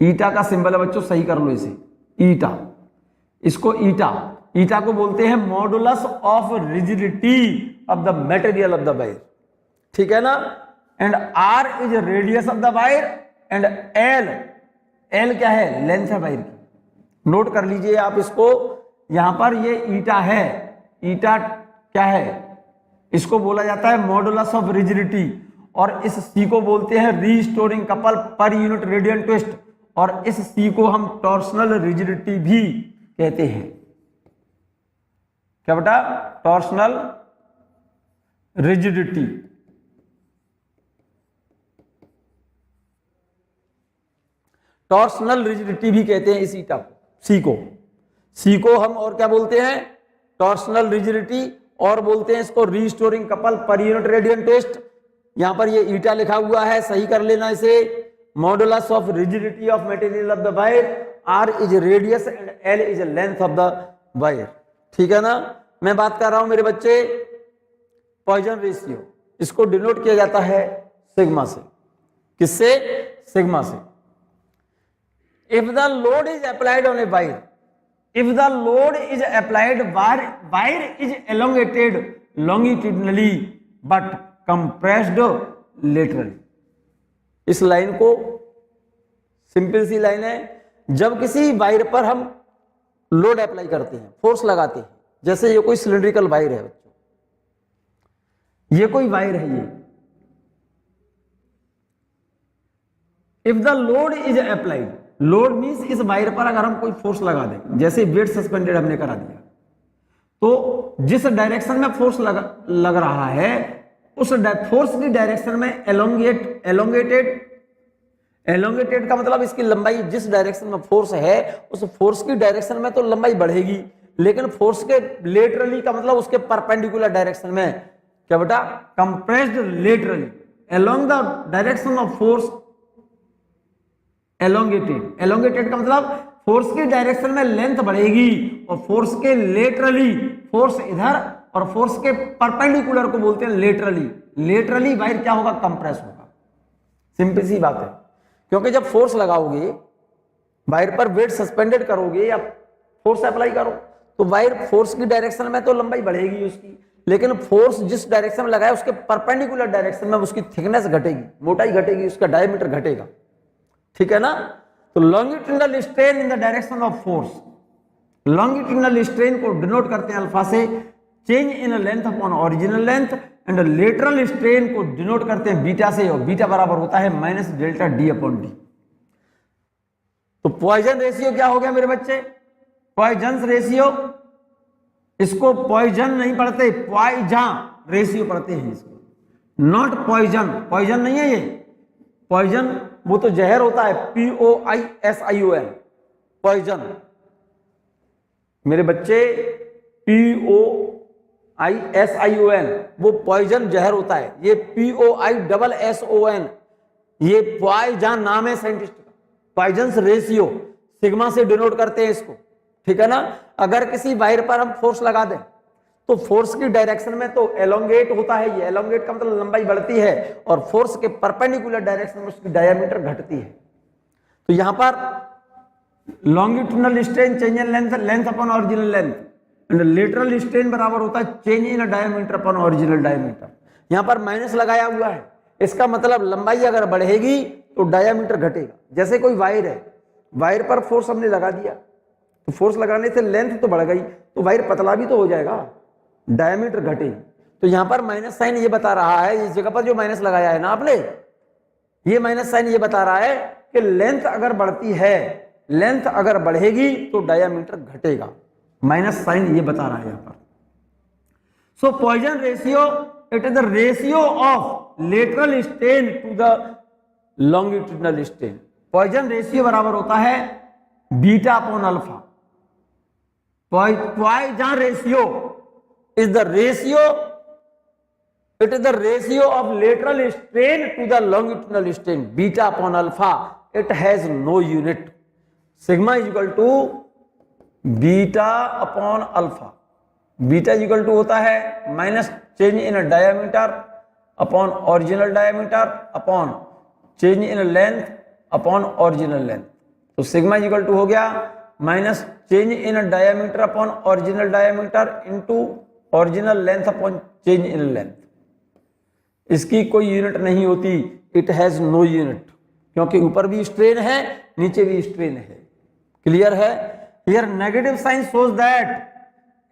ईटा का सिंबल है बच्चों, सही कर लो इसे, ईटा। इसको ईटा को बोलते हैं modulus of rigidity of the material of the wire. ठीक है ना, and R is radius of the wire, and L क्या है, लेंथ है वायर की। नोट कर लीजिए आप इसको, यहां पर ये ईटा है, ईटा क्या है, इसको बोला जाता है मॉडुलस ऑफ रिजिडिटी, और इस सी को बोलते हैं restoring couple per unit radian twist, और इस सी को हम टॉर्सनल रिजिडिटी भी कहते हैं। क्या बेटा, टॉर्सनल रिजिडिटी। टॉर्सनल रिजिडिटी भी कहते हैं इस ईटा को, सी को हम और क्या बोलते हैं, टॉर्सनल रिजिडिटी, और बोलते हैं इसको restoring couple per unit radian test. यहां पर ये ईटा लिखा हुआ है, सही कर लेना इसे। Modulus of rigidity of material of the wire, R is radius and L is length of the wire. ठीक है ना। मैं बात कर रहा हूं मेरे बच्चे पॉइजन रेशियो, इसको डिनोट किया जाता है सिग्मा से। किससे? सिग्मा से। If the load is applied on a wire, if the load is applied, wire is elongated longitudinally but compressed laterally। इस लाइन को, सिंपल सी लाइन है, जब किसी वायर पर हम लोड अप्लाई करते हैं, फोर्स लगाते हैं, जैसे ये कोई सिलिंड्रिकल वायर है बच्चों, ये कोई वायर है ये, if the load is applied, load means इस वायर पर अगर हम कोई फोर्स लगा दें, जैसे वेट सस्पेंडेड हमने करा दिया, तो जिस डायरेक्शन में फोर्स लग रहा है उस फोर्स की डायरेक्शन में एलोंगेटेड का मतलब इसकी लंबाई, जिस डायरेक्शन में फोर्स है उस फोर्स की डायरेक्शन में तो लंबाई बढ़ेगी, लेकिन फोर्स के लेटरली का मतलब उसके परपेंडिकुलर डायरेक्शन में क्या बेटा, compressed laterally along the direction of force elongated का मतलब फोर्स की डायरेक्शन में लेंथ बढ़ेगी और फोर्स के लेटरली, फोर्स इधर और फोर्स के परपेंडिकुलर को बोलते हैं लेटरली वायर क्या होगा, कंप्रेस होगा। सिंपल सी बात है, क्योंकि जब फोर्स लगाओगे वायर पर, वेट सस्पेंडेड करोगे या फोर्स अप्लाई करो, तो वायर फोर्स की डायरेक्शन में तो लंबाई बढ़ेगी उसकी, लेकिन फोर्स जिस डायरेक्शन में लगाए उसके परपेंडिकुलर डायरेक्शन में उसकी थिकनेस घटेगी, मोटाई घटेगी, उसका डायमीटर घटेगा। ठीक है ना। तो longitudinal strain in the direction of force, longitudinal strain को डिनोट करते हैं अल्फा से, change in length upon original length, and lateral strain को डिनोट करते हैं बीटा से, और बीटा बराबर होता है minus delta D upon D. तो पॉइजन रेशियो क्या हो गया मेरे बच्चे, पॉइजन रेशियो, इसको पॉइजन नहीं पढ़ते, पॉइजन रेशियो पढ़ते हैं इसको, नॉट पॉइजन। पॉइजन नहीं है ये, पॉइजन वो तो जहर होता है, POISION, पॉइजन मेरे बच्चे, POISION वो पॉइजन जहर होता है, ये POISSON ये पॉइजन नाम है साइंटिस्ट का। पॉइजन रेशियो सिग्मा से डिनोट करते हैं इसको। ठीक है ना। अगर किसी वायर पर हम फोर्स लगा दें तो फोर्स की डायरेक्शन में तो एलोंगेट होता है, ये एलोंगेट का मतलब लंबाई बढ़ती है, और फोर्स के परपेंडिकुलर डायरेक्शन में उसकी डायमीटर घटती है। तो यहां पर longitudinal strain change in length upon original length, and lateral strain बराबर होता है change in diameter upon original diameter. यहां पर माइनस लगाया हुआ है, इसका मतलब लंबाई अगर बढ़ेगी तो डायमीटर घटेगा। जैसे कोई वायर है, वायर पर फोर्स हमने लगा दिया, तो फोर्स लगाने से लेंथ तो बढ़ गई, तो वायर पतला भी तो हो जाएगा, डायमीटर घटेगी। तो यहां पर माइनस साइन ये बता रहा है, इस जगह पर जो माइनस लगाया है ना आपने, ये माइनस साइन ये बता रहा है कि लेंथ अगर बढ़ती है, लेंथ अगर बढ़ेगी तो डायमीटर घटेगा। माइनस साइन ये बता रहा है यहां पर। So Poisson ratio, it is the ratio of lateral strain to the longitudinal strain. Poisson ratio बराबर होता है beta upon alpha. Poisson ratio is the ratio, it is the ratio of lateral strain to the longitudinal strain, beta upon alpha. It has no unit. Sigma is equal to beta upon alpha. Beta is equal to होता है minus change in diameter upon original diameter upon change in length upon original length. तो sigma is equal to हो गया minus change in diameter upon original diameter into original length upon change in length. इसकी कोई unit नहीं होती, it has no unit, क्योंकि ऊपर भी स्ट्रेन है नीचे भी स्ट्रेन है। क्लियर है। Here negative sign shows that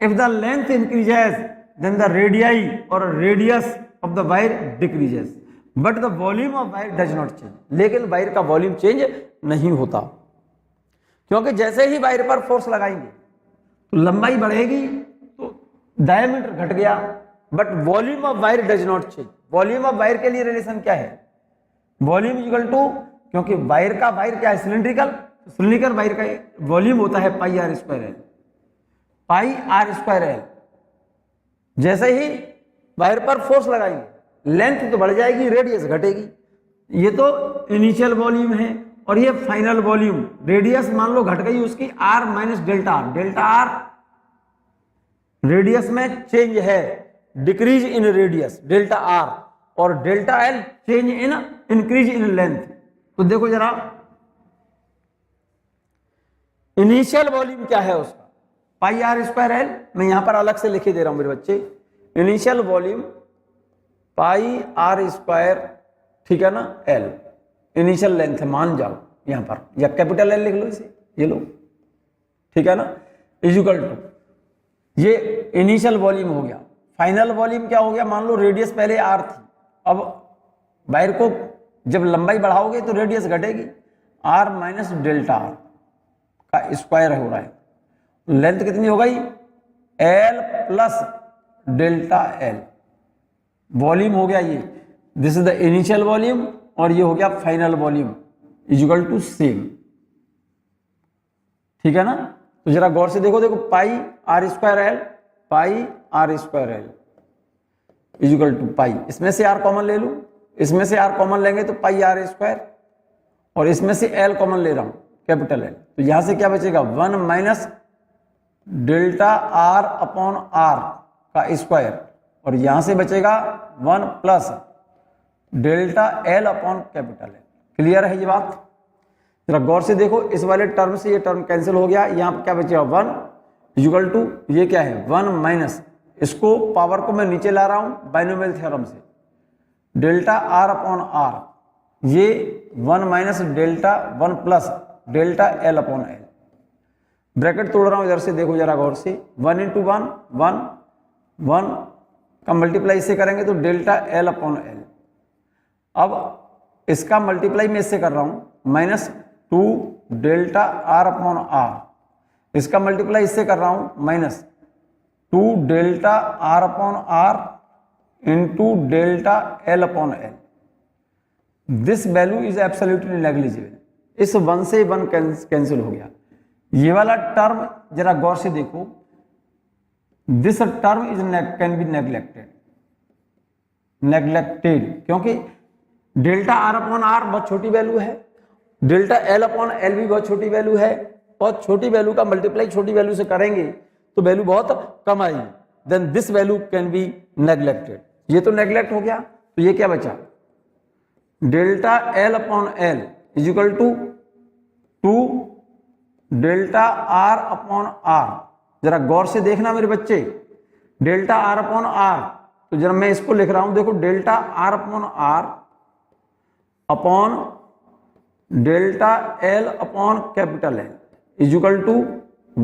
if the length increases then the radii और radius of the wire decreases, but the volume of wire does not change. लेकिन वायर का वॉल्यूम चेंज नहीं होता, क्योंकि जैसे ही वायर पर फोर्स लगाएंगे तो लंबाई बढ़ेगी, डायमीटर घट गया, but volume of wire does not change. Volume of wire के लिए रिलेशन क्या है, वॉल्यूम इक्वल टू क्योंकि वायर क्या है, सिलिंड्रिकल, सिलिंड्रिकल वायर का वॉल्यूम होता है pi R square L, pi R square L. जैसे ही वायर पर फोर्स लगाएंगे लेंथ तो बढ़ जाएगी, रेडियस घटेगी। ये तो इनिशियल वॉल्यूम है और ये फाइनल वॉल्यूम। रेडियस मान लो घट गई उसकी r minus delta R, delta R radius में चेंज है, decrease in radius delta R, और delta L change in increase in length. तो देखो जरा इनिशियल वॉल्यूम क्या है उसका, पाई आर स्क्वायर एल। मैं यहां पर अलग से लिखे दे रहा हूं मेरे बच्चे, initial volume pi R square, ठीक है ना, एल। इनिशियल लेंथ मान जाओ यहां पर, या कैपिटल एल लिख लो इसे, ये लो, ठीक है ना, इक्वल टू, ये इनिशियल वॉल्यूम हो गया। फाइनल वॉल्यूम क्या हो गया, मान लो रेडियस पहले आर थी, अब वायर को जब लंबाई बढ़ाओगे तो रेडियस घटेगी, आर माइनस डेल्टा आर का स्क्वायर हो रहा है। लेंथ कितनी हो गई, L plus delta L. Volume हो गया ये, this is the initial volume, और ये हो गया final volume equal to same, ठीक है ना। तो जरा गौर से देखो, देखो pi R square L, pi R square L equal to pi, इसमें से आर कॉमन ले लूं, इसमें से आर कॉमन लेंगे तो पाई आर स्क्वायर, और इसमें से एल कॉमन ले रहा हूं कैपिटल एल, तो यहां से क्या बचेगा, 1 minus delta R upon R का स्क्वायर, और यहां से बचेगा 1 plus delta L upon capital L. Clear है ये बात। जरा गौर से देखो, इस वाले टर्म से ये टर्म कैंसिल हो गया, यहां पर क्या बचेगा 1 इक्वल टू, ये क्या है 1 माइनस, इसको पावर को मैं नीचे ला रहा हूं बाइनोमियल थ्योरम से, डेल्टा आर अपॉन आर, ये 1 minus delta 1 plus delta L upon L. Bracket तोड़ रहा हूं इधर से, देखो जरा गौर से, 1 इंटू 1 1 1 का मल्टीप्लाई इससे करेंगे तो डेल्टा एल अपॉन एल। अब इसका मल्टीप्लाई मैं इससे कर रहा हूं minus 2 delta R upon R, इसका मल्टीप्लाई इससे कर रहा हूं minus 2 delta R upon R into delta L upon L. This value is absolutely negligible, इस 1 से 1 कैंसिल हो गया। ये वाला टर्म जरा गौर से देखो, this term is can be neglected, क्योंकि डेल्टा आर अपॉन आर बहुत छोटी वैल्यू है, डेल्टा एल अपॉन एल भी बहुत छोटी वैल्यू है, बहुत छोटी वैल्यू का मल्टीप्लाई छोटी वैल्यू से करेंगे तो वैल्यू बहुत कम आएगी, then this value can be neglected. ये तो नेग्लेक्ट हो गया, तो ये क्या बचा, delta L upon L is equal to 2 delta R upon R. जरा गौर से देखना मेरे बच्चे, डेल्टा आर अपॉन आर, तो जरा मैं इसको लिख रहा हूं, देखो delta R upon R upon delta L upon capital L is equal to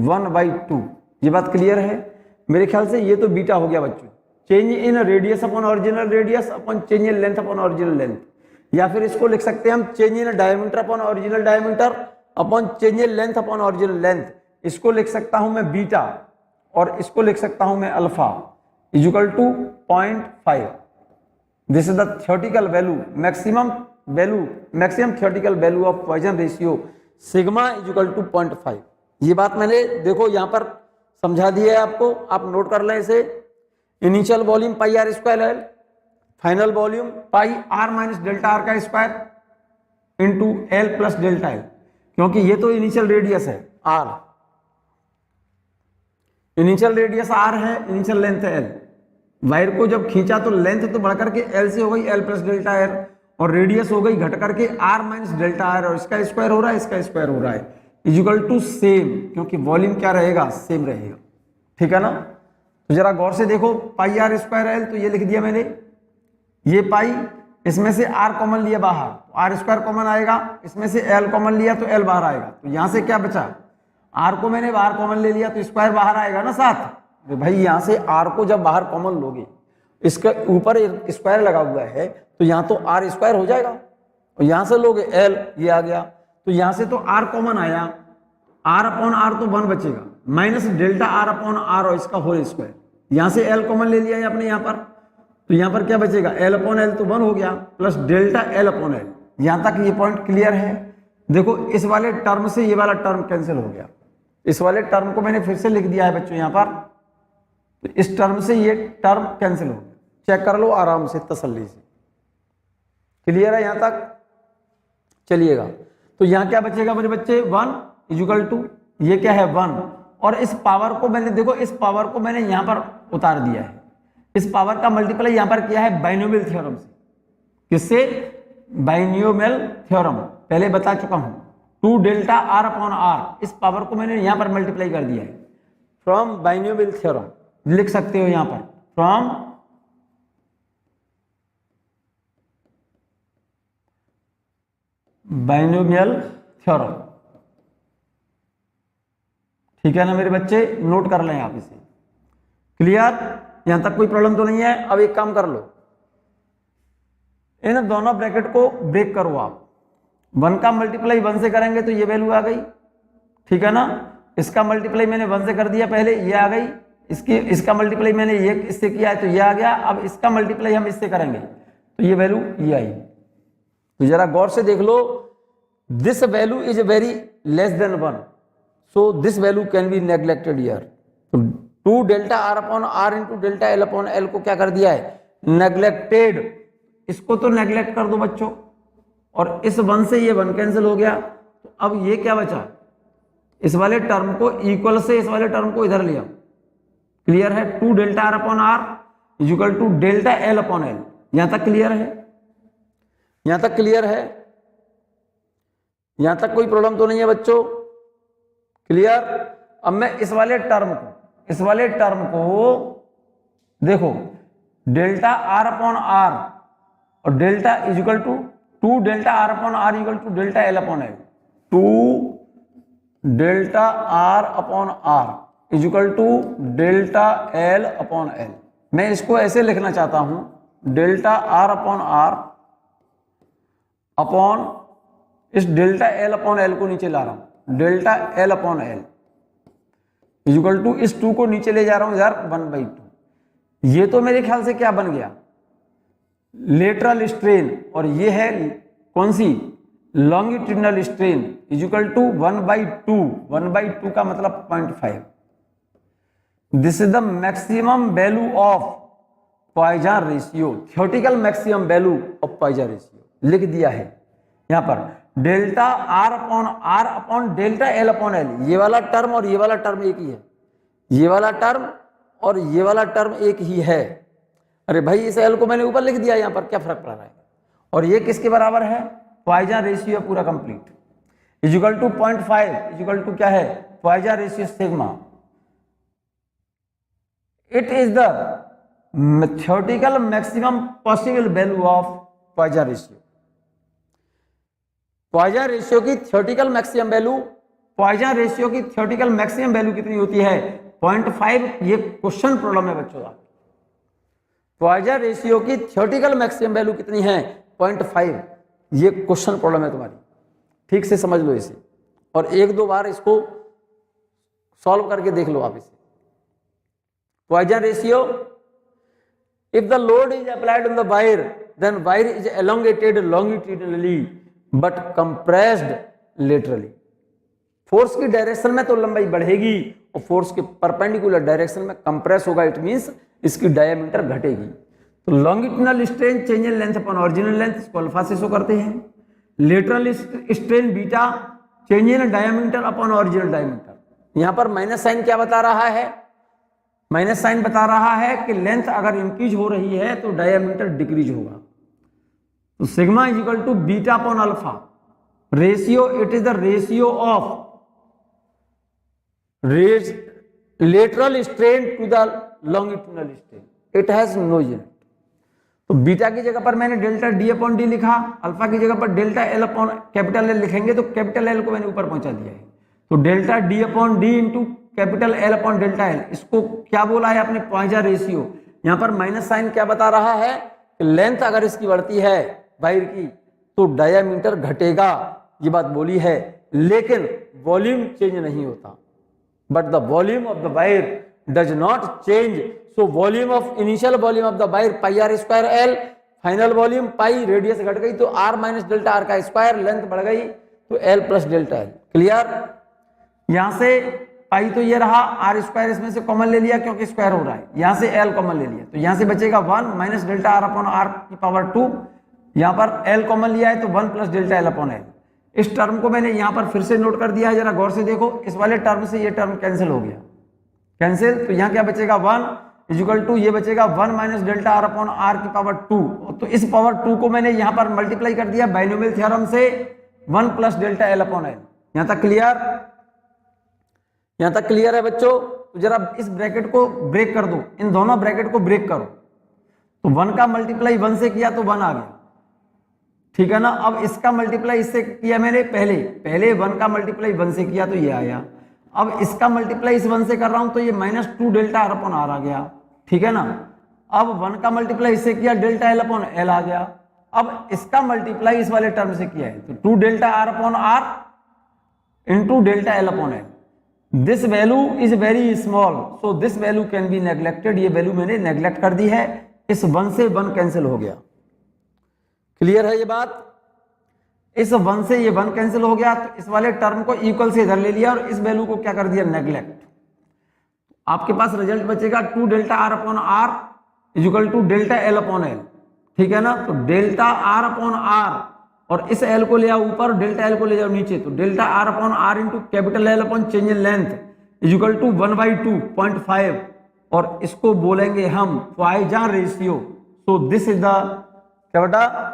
1/2। ये बात क्लियर है मेरे ख्याल से। ये तो बीटा हो गया बच्चों, change in radius upon original radius upon change in length upon original length, या फिर इसको लिख सकते हैं हम change in diameter upon original diameter upon change in length upon original length. इसको लिख सकता हूं मैं बीटा, और इसको लिख सकता हूं मैं alpha is equal to 0.5। This is the theoretical value, maximum theoretical value of Poisson ratio sigma is equal to 0.5। ये बात मैंने देखो यहां पर समझा दिया है आपको, आप नोट कर लें इसे। Initial volume pi R square L, final volume pi R minus delta R का square into L plus delta L, क्योंकि ये तो इनिशियल रेडियस है आर, इनिशियल रेडियस आर है, इनिशियल लेंथ है एल। वायर को जब खींचा तो लेंथ तो बढ़ करके एल से हो गई एल प्लस डेल्टा एल, और रेडियस हो गई घट करके आर माइनस डेल्टा आर, और इसका स्क्वायर हो रहा है, इसका स्क्वायर हो रहा है, इज इक्वल टू सेम, क्योंकि वॉल्यूम क्या रहेगा, सेम रहेगा, ठीक है ना। तो जरा गौर से देखो, पाई आर स्क्वायर एल, तो ये लिख दिया मैंने, ये पाई, इसमें से आर कॉमन लिया बाहर, आर स्क्वायर कॉमन आएगा, इसमें से एल कॉमन लिया तो एल बाहर आएगा, तो यहां से क्या बचा, आर को मैंने बाहर कॉमन ले लिया तो स्क्वायर बाहर आएगा ना साथ। तो भाई यहां से आर को जब बाहर कॉमन लोगे, इसके ऊपर स्क्वायर लगा हुआ है, तो यहां तो आर स्क्वायर हो जाएगा, और यहां से लोगे एल, ये आ गया, तो यहां से तो आर कॉमन आया, आर अपॉन आर तो 1 बचेगा, minus delta R upon R और इसका होल स्क्वायर, यहां से एल कॉमन ले लिया है आपने यहां पर, तो यहां पर क्या बचेगा, एल अपॉन एल तो 1 हो गया, plus delta L upon L, यहां तक ये पॉइंट क्लियर है। देखो इस वाले टर्म से ये वाला टर्म कैंसिल हो गया, इस वाले टर्म को मैंने फिर से लिख दिया है बच्चों यहां पर, तो इस टर्म से ये टर्म कैंसिल हो गया। चेक कर लो आराम से, तसल्ली से। क्लियर है यहां तक? चलिएगा, तो यहां क्या बचेगा मेरे बच्चे, 1 इक्वल टू ये क्या है 1, और इस पावर को मैंने देखो इस पावर को मैंने यहां पर उतार दिया है, इस पावर का मल्टीप्लाई यहां पर किया है बाइनोमियल थ्योरम से। किससे? बाइनोमियल थ्योरम, पहले बता चुका हूं, 2 डेल्टा आर अपॉन आर, इस पावर को मैंने यहां पर मल्टीप्लाई कर दिया है फ्रॉम बाइनोमियल थ्योरम। लिख सकते हो यहां पर फ्रॉम बाइनोमियल थ्योरम। ठीक है ना मेरे बच्चे, नोट कर लें आप इसे। क्लियर? यहां तक कोई प्रॉब्लम तो नहीं है। अब एक काम कर लो, इन दोनों ब्रैकेट को ब्रेक करो आप। 1 का मल्टीप्लाई 1 से करेंगे तो ये वैल्यू आ गई, ठीक है ना। इसका मल्टीप्लाई मैंने 1 से कर दिया पहले, ये आ गई। इसका मल्टीप्लाई मैंने ये इससे किया है तो ये आ गया। अब इसका मल्टीप्लाई हम इससे करेंगे तो ये वैल्यू ये आई। तो जरा गौर से देख लो, this value is very less than 1, so this value can be neglected here. तो 2 delta R upon R into delta L upon L को क्या कर दिया है, नेग्लेक्टेड। इसको तो नेग्लेक्ट कर दो बच्चों, और इस 1 से ये 1 कैंसिल हो गया। तो अब ये क्या बचा, इस वाले टर्म को इक्वल से इस वाले टर्म को इधर लिया। क्लियर है? 2 delta R upon R equal to delta L upon L. यहां तक क्लियर है? यहां तक क्लियर है? यहां तक कोई प्रॉब्लम तो नहीं है बच्चों? क्लियर? अब मैं इस वाले टर्म को देखो, डेल्टा आर अपॉन आर और delta is equal to 2 delta R upon R equal to delta L upon L. 2 delta R upon R is equal to delta L upon L. मैं इसको ऐसे लिखना चाहता हूं, delta R upon R upon इस delta L upon L को नीचे ला रहा हूं, delta L upon L is equal to इस 2 को नीचे ले जा रहा हूं इधर 1/2। ये तो मेरे ख्याल से क्या बन गया, लेटरल स्ट्रेन, और ये है कौन सी, longitudinal strain is equal to 1/2। 1/2 का मतलब 0.5। This is the maximum value of Poisson ratio, theoretical maximum value of Poisson ratio लिख दिया है यहां पर। Delta R upon delta L upon L, ये वाला टर्म और ये वाला टर्म एक ही है, ये वाला टर्म और ये वाला टर्म एक ही है। अरे भाई इस एल को मैंने ऊपर लिख दिया, यहां पर क्या फर्क पड़ रहा है। और ये किसके बराबर है, पॉइजन रेशियो पूरा complete is equal to 0.5 is equal to क्या है, Poisson ratio sigma. It is the theoretical maximum possible value of Poisson ratio. Poisson ratio की theoretical maximum value, Poisson ratio की थ्योरेटिकल मैक्सिमम वैल्यू कितनी होती है, 0.5। ये question problem है बच्चों का। पॉइजन रेशियो की थ्योरेटिकल मैक्सिमम वैल्यू कितनी है, 0.5। ये क्वेश्चन प्रॉब्लम है तुम्हारी, ठीक से समझ लो इसे, और 1-2 बार इसको सॉल्व करके देख लो आप इसे। Poisson ratio, if the load is applied on the wire, then wire is elongated longitudinally but compressed laterally. Force की डायरेक्शन में तो लंबाई बढ़ेगी और फोर्स के परपेंडिकुलर डायरेक्शन में कंप्रेस होगा, इट मींस इसकी डायमीटर घटेगी। तो longitudinal strain change in length upon original length, इसको अल्फा से शो करते हैं। Lateral strain beta change in diameter upon original diameter. यहां पर माइनस साइन क्या बता रहा है, माइनस साइन बता रहा है कि लेंथ अगर इंक्रीज हो रही है तो डायमीटर डिक्रीज होगा। तो sigma is equal to beta upon alpha. Ratio, it is the ratio of lateral strain to the longitudinal strain, it has no unit. तो बीटा की जगह पर मैंने डेल्टा डी अपॉन डी लिखा, अल्फा की जगह पर delta L upon capital L लिखेंगे, तो कैपिटल एल को मैंने ऊपर पहुंचा दिया है। तो delta D upon D into capital L upon delta L, इसको क्या बोला है आपने, पॉइजन रेशियो। यहां पर माइनस साइन क्या बता रहा है कि लेंथ अगर इसकी बढ़ती है वायर की तो डायमीटर घटेगा, ये बात बोली है, लेकिन वॉल्यूम चेंज नहीं होता। But the volume of the wire does not change, so volume of initial volume of the wire pi R square L, final volume pi, radius घट गई तो r माइनस डेल्टा आर का square, length बढ़ गई तो l plus delta L. Clear? यहां से पाई तो ये रहा, आर स्क्वायर इसमें से कॉमन ले लिया क्योंकि स्क्वायर हो रहा है, यहां से l कॉमन ले लिया तो यहां से बचेगा 1 minus delta R upon R की पावर 2, यहां पर l कॉमन लिया है तो 1 plus delta L upon L. इस टर्म को मैंने यहां पर फिर से नोट कर दिया है, जरा गौर से देखो, इस वाले टर्म से ये टर्म कैंसिल हो गया, कैंसिल, तो यहां क्या बचेगा 1 इक्वल टू ये बचेगा 1 minus delta R upon R की पावर 2, तो इस पावर 2 को मैंने यहां पर मल्टीप्लाई कर दिया बाइनोमियल थ्योरम से 1 plus delta L upon L. यहां तक क्लियर? यहां तक क्लियर है बच्चों? तो जरा इस ब्रैकेट को ब्रेक कर दो, इन दोनों ब्रैकेट को ब्रेक करो, तो 1 का मल्टीप्लाई 1 से किया तो 1 आ गया, ठीक है ना। अब इसका मल्टीप्लाई इससे किया मैंने पहले 1 का मल्टीप्लाई 1 से किया तो ये आया, अब इसका मल्टीप्लाई इस 1 से कर रहा हूं तो ये minus 2 delta R upon R आ गया, ठीक है ना। अब 1 का मल्टीप्लाई इससे किया डेल्टा एल अपॉन एल आ गया, अब इसका मल्टीप्लाई इस वाले टर्म से किया है तो 2 delta R upon R into delta L upon L. This value is very small so this value can be neglected, ये वैल्यू मैंने नेग्लेक्ट कर दी है, इस 1 से 1 कैंसिल हो गया। क्लियर है ये बात? इस 1 से ये 1 कैंसिल हो गया तो इस वाले टर्म को इक्वल से इधर ले लिया और इस वैल्यू को क्या कर दिया, नेग्लेक्ट। आपके पास रिजल्ट बचेगा 2 delta R upon R equal to delta L upon L, ठीक है ना। तो डेल्टा आर अपॉन आर और इस एल को ले आओ ऊपर, डेल्टा एल को ले जाओ नीचे, तो delta R upon R into capital L upon change in length equal to 1/2.5 और इसको बोलेंगे हम Poisson ratio. So this is the क्या बेटा,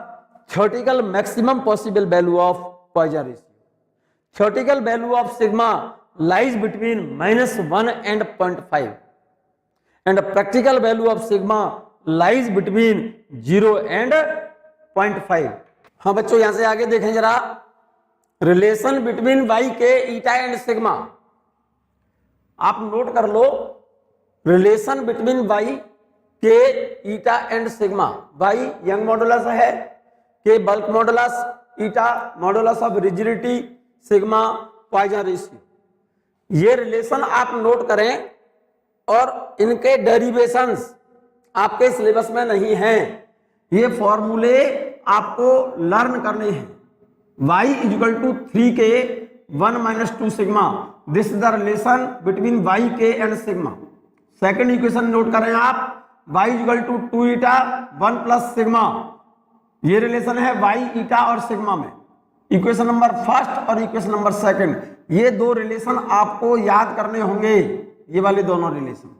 theoretical maximum possible value of Poisson ratio. Theoretical value of sigma lies between -1 and 0.5 and practical value of sigma lies between 0 and 0.5. हाँ बच्चों यहां से आगे देखें जरा, रिलेशन बिटवीन y के ईटा एंड सिग्मा, आप नोट कर लो, रिलेशन बिटवीन y के ईटा and sigma, y young modulus है, के bulk modulus, eta modulus of rigidity, sigma Poisson ratio. ये रिलेशन आप नोट करें और इनके डेरिवेशंस आपके सिलेबस में नहीं हैं, ये फॉर्मूले आपको लर्न करने हैं। y equal to 3k 1 minus 2 sigma, this is the relation between y k and sigma. Second equation note करें आप, y equal to 2 eta 1 plus sigma, ये रिलेशन है y ईटा और सिग्मा में। इक्वेशन नंबर फर्स्ट और equation number second, ये दो relation आपको याद करने होंगे, ये वाले दोनों रिलेशन।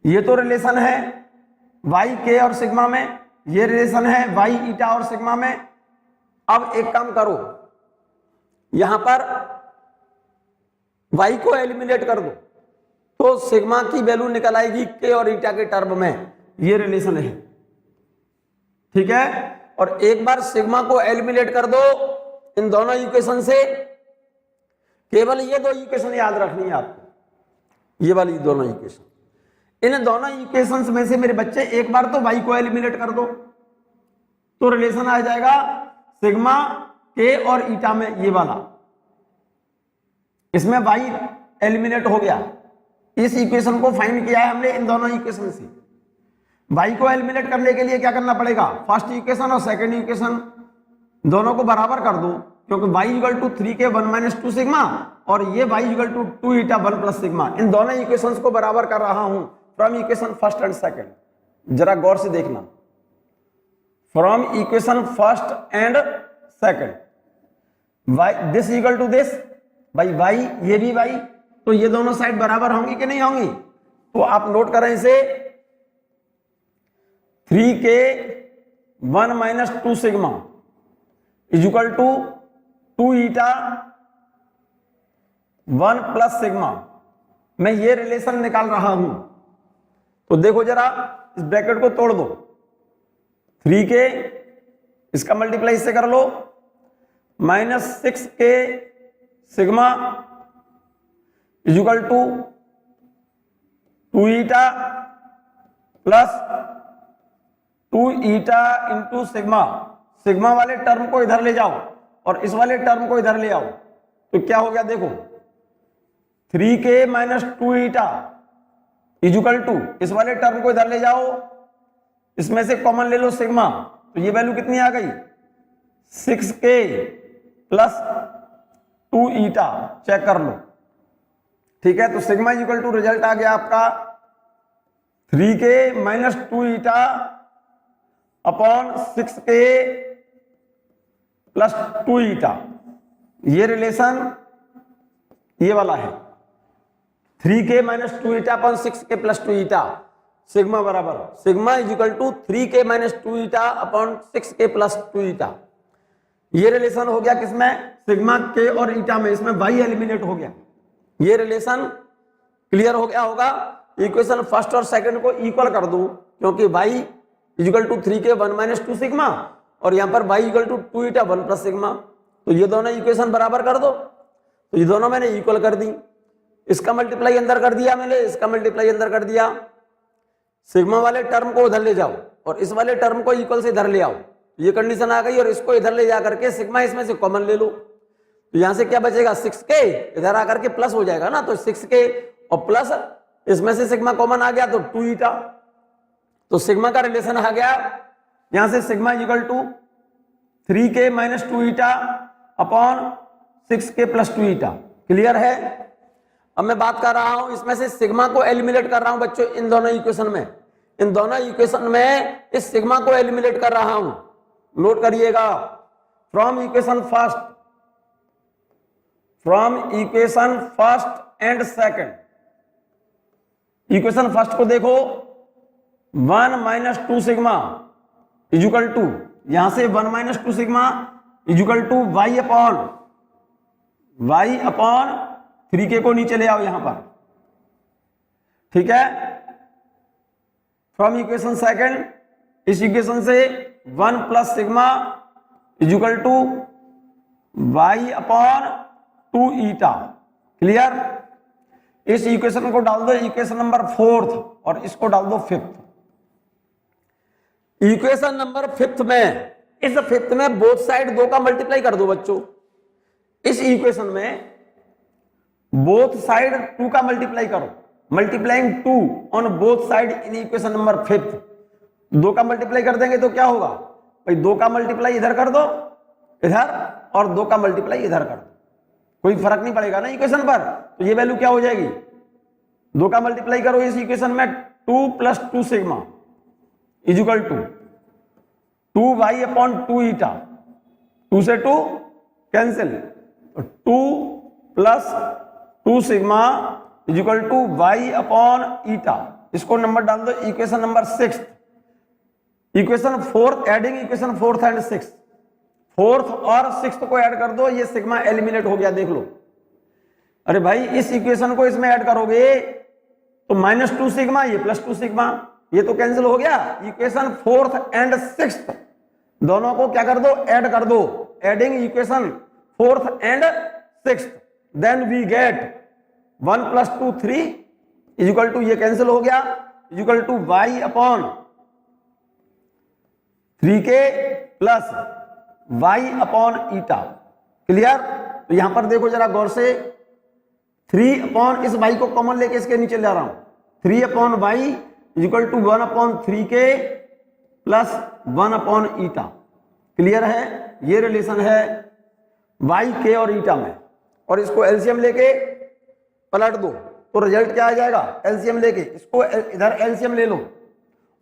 ये तो रिलेशन है y k और सिग्मा में, ये रिलेशन है y ईटा और सिग्मा में। अब एक काम करो, यहां पर y को एलिमिनेट कर दो तो सिग्मा की वैल्यू निकल आएगी k और ईटा के टर्म में, ये रिलेशन है, ठीक है। और एक बार सिग्मा को एलिमिनेट कर दो इन दोनों इक्वेशन से, केवल ये दो इक्वेशन याद रखनी है आपको, ये वाली दोनों इक्वेशन। इन दोनों इक्वेशंस में से मेरे बच्चे एक बार तो y को एलिमिनेट कर दो तो रिलेशन आ जाएगा सिग्मा k और ईटा में, ये वाला, इसमें y एलिमिनेट हो गया। इस इक्वेशन को फाइंड किया है हमने इन दोनों इक्वेशन से। y को एलिमिनेट करने के लिए क्या करना पड़ेगा, फर्स्ट इक्वेशन और सेकंड इक्वेशन दोनों को बराबर कर दो, क्योंकि y equal to 3k 1 minus 2 sigma और ये y equal to 2 eta 1 plus sigma, इन दोनों इक्वेशंस को बराबर कर रहा हूं from equation first and second. जरा गौर से देखना, from equation first and second, y this equal to this, भाई y ये भी y, तो ये दोनों साइड बराबर होंगी कि नहीं होंगी। तो आप नोट करें इसे, 3k 1 minus 2 sigma is equal to 2 eta 1 plus sigma, मैं ये रिलेशन निकाल रहा हूं। तो देखो जरा इस ब्रैकेट को तोड़ दो, 3k इसका मल्टीप्लाई इससे कर लो, minus 6k sigma is equal to 2 eta plus 2 eta into sigma. Sigma वाले टर्म को इधर ले जाओ और इस वाले टर्म को इधर ले आओ, तो क्या हो गया देखो, 3k minus 2 eta is equal to, इस वाले टर्म को इधर ले जाओ, इसमें से कॉमन ले लो सिग्मा, तो ये वैल्यू कितनी आ गई 6k प्लस 2 ईटा, चेक कर लो। ठीक है, तो सिग्मा इक्वल टू रिजल्ट आ गया आपका 3k minus 2 eta upon 6k plus 2 eta. ये रिलेशन ये वाला है 3k minus 2 eta upon 6k plus 2 eta. Sigma बराबर sigma is equal to 3k minus 2 eta upon 6k plus 2 eta. ये relation हो गया किसमें, सिग्मा के और ईटा में, इसमें y एलिमिनेट हो गया। ये रिलेशन क्लियर हो गया होगा। इक्वेशन फर्स्ट और सेकंड को इक्वल कर दूं, क्योंकि y is equal to 3k 1 minus 2 sigma और यहां पर y equal to 2 eta 1 plus sigma. तो ये दोनों इक्वेशन बराबर कर दो, तो ये दोनों मैंने इक्वल कर दी। इसका मल्टीप्लाई अंदर कर दिया मैंने, इसका मल्टीप्लाई अंदर कर दिया। सिग्मा वाले टर्म को उधर ले जाओ और इस वाले टर्म को इक्वल से इधर ले आओ, ये कंडीशन आ गई। और इसको इधर ले जा करके सिग्मा इसमें से कॉमन ले लो, तो यहां से क्या बचेगा 6k, इधर आकर के प्लस हो जाएगा ना, तो 6k और प्लस इसमें से सिग्मा कॉमन आ गया तो 2 ईटा। तो सिग्मा का रिलेशन आ गया यहां से sigma equal to 3k minus 2 eta upon 6k plus 2 eta. Clear है। अब मैं बात कर रहा हूं इसमें से सिग्मा को एलिमिनेट कर रहा हूं बच्चों, इन दोनों इक्वेशन में, इन दोनों इक्वेशन में इस सिग्मा को एलिमिनेट कर रहा हूं। नोट करिएगा, from equation first and second. Equation first को देखो 1 माइनस 2 सिग्मा इजुकल टू, यहां से 1 minus 2 sigma equal to y upon 3k को नीचे ले आओ यहां पर। ठीक है, फ्रॉम इक्वेशन सेकंड, इस इक्वेशन से 1 plus sigma equal to y upon 2 eta. Clear. इस इक्वेशन को डाल दो इक्वेशन नंबर 4 और इसको डाल दो 5। इक्वेशन नंबर 5 में, इस 5 में बोथ साइड 2 का मल्टीप्लाई कर दो बच्चों। इस इक्वेशन में बोथ साइड 2 का मल्टीप्लाई करो, multiplying 2 on both side in equation number 5। 2 का मल्टीप्लाई कर देंगे तो क्या होगा भाई, 2 का मल्टीप्लाई इधर कर दो इधर, और 2 का मल्टीप्लाई इधर कर दो, कोई फर्क नहीं पड़ेगा ना इक्वेशन पर। तो ये वैल्यू क्या हो जाएगी, 2 का मल्टीप्लाई करो इस इक्वेशन में 2 plus 2 sigma equal to 2y upon 2 eta. 2 से 2 cancel, 2 plus 2 sigma equal to y upon eta. इसको नंबर डाल दो equation number 6। Equation 4 adding equation 4th and 6th, 4th और 6th को ऐड कर दो, ये सिग्मा एलिमिनेट हो गया। देख लो, अरे भाई इस इक्वेशन को इसमें ऐड करोगे तो -2 सिग्मा, ये +2 सिग्मा, ये तो कैंसिल हो गया। इक्वेशन 4th एंड 6th दोनों को क्या कर दो, ऐड कर दो, adding equation 4th and 6th, then we get 1 + 2 3 equal to, ये कैंसिल हो गया, equal to y upon 3k plus y upon eta. Clear. तो यहां पर देखो जरा गौर से, 3 अपॉन इस y को कॉमन लेके इसके नीचे ले रहा हूं, 3 upon y equal to 1 upon 3k plus 1 upon eta. Clear है। ये रिलेशन है y k और ईटा में, और इसको एलसीएम लेके पलट दो तो रिजल्ट क्या आ जाएगा, एलसीएम लेके इसको इधर एलसीएम ले लो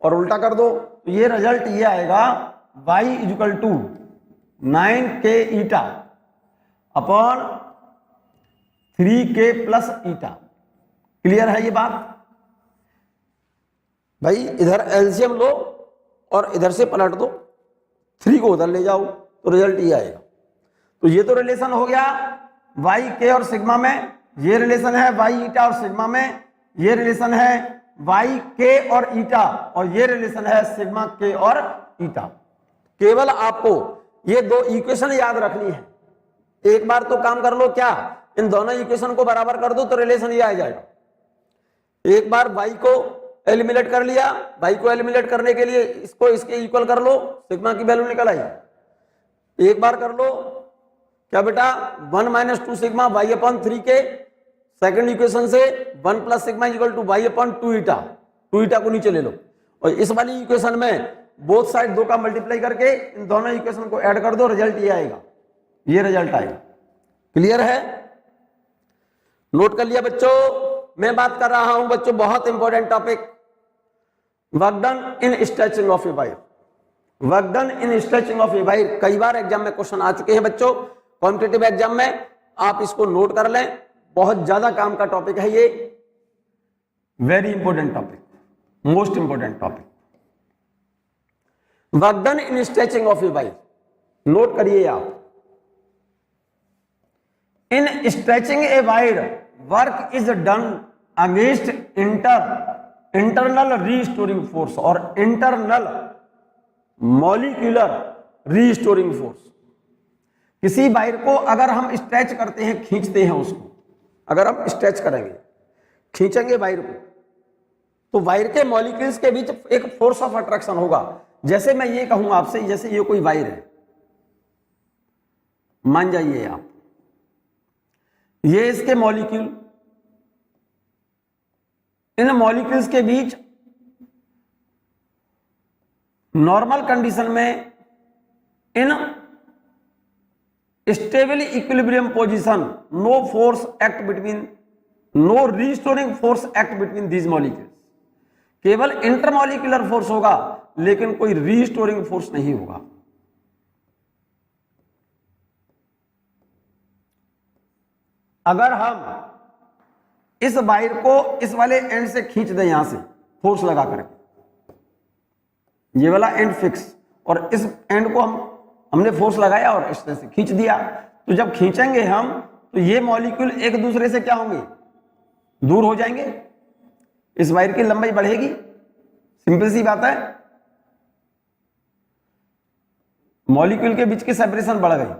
और उल्टा कर दो, तो ये रिजल्ट ये आएगा y equal to 9k eta upon 3k plus eta. Clear है ये बात भाई। इधर एलसीएम लो और इधर से पलट दो, 3 को उधर ले जाओ तो रिजल्ट ये आएगा। तो ये तो रिलेशन हो गया y k और सिग्मा में, ये रिलेशन है y ईटा और सिग्मा में, ये रिलेशन है y k और ईटा, और ये रिलेशन है सिग्मा k और ईटा। केवल आपको ये 2 इक्वेशन याद रखनी है। एक बार तो काम कर लो, क्या इन दोनों इक्वेशन को बराबर कर दो तो रिलेशन ये आ जाएगा। एक बार y को एलिमिनेट कर लिया, y को एलिमिनेट करने के लिए इसको इसके इक्वल कर लो, सिग्मा की वैल्यू निकल आई। एक बार कर लो क्या बेटा, 1 - 2 sigma y upon 3k, second equation से 1 plus sigma equal to y upon 2 eta, 2 eta को नीचे ले लो, और इस वाली इक्वेशन में बोथ साइड 2 का मल्टीप्लाई करके इन दोनों इक्वेशन को ऐड कर दो, रिजल्ट ये आएगा, ये रिजल्ट आएगा। क्लियर है? नोट कर लिया बच्चों? मैं बात कर रहा हूं बच्चों बहुत important topic, work done in stretching of a wire. Work done in stretching of a wire कई बार एग्जाम में क्वेश्चन आ चुके हैं बच्चों, कॉम्पिटिटिव एग्जाम में, आप इसको नोट कर लें, बहुत ज्यादा काम का टॉपिक है ये, very important topic, most important topic. Work done in stretching of a wire, note करिए आप। इन stretching a wire work is done against internal restoring force और इंटरनल मॉलिक्यूलर रीस्टोरिंग फोर्स। किसी वायर को अगर हम स्ट्रेच करते हैं, खींचते हैं उसको, अगर हम स्ट्रेच करेंगे, खींचेंगे वायर को, तो वायर के मॉलिक्यूल्स के बीच एक फोर्स ऑफ अट्रैक्शन होगा। जैसे मैं ये कहूं आपसे, जैसे ये कोई वायर है, मान जाइए आप, ये इसके मॉलिक्यूल, इन मॉलिक्यूल्स के बीच नॉर्मल कंडीशन में in stable equilibrium position, no force act between, no restoring force act between these molecules. केवल इंटरमॉलिक्यूलर फोर्स होगा लेकिन कोई रीस्टोरिंग फोर्स नहीं होगा। अगर हम इस वायर को इस वाले एंड से खींच दें, यहां से फोर्स लगा करके, ये वाला एंड फिक्स, और इस एंड को हमने फोर्स लगाया और इस तरह से खींच दिया, तो जब खींचेंगे हम तो ये मॉलिक्यूल एक दूसरे से क्या होंगे, दूर हो जाएंगे, इस वायर की लंबाई बढ़ेगी, सिंपल सी बात है, मॉलिक्यूल के बीच की सेपरेशन बढ़ गई।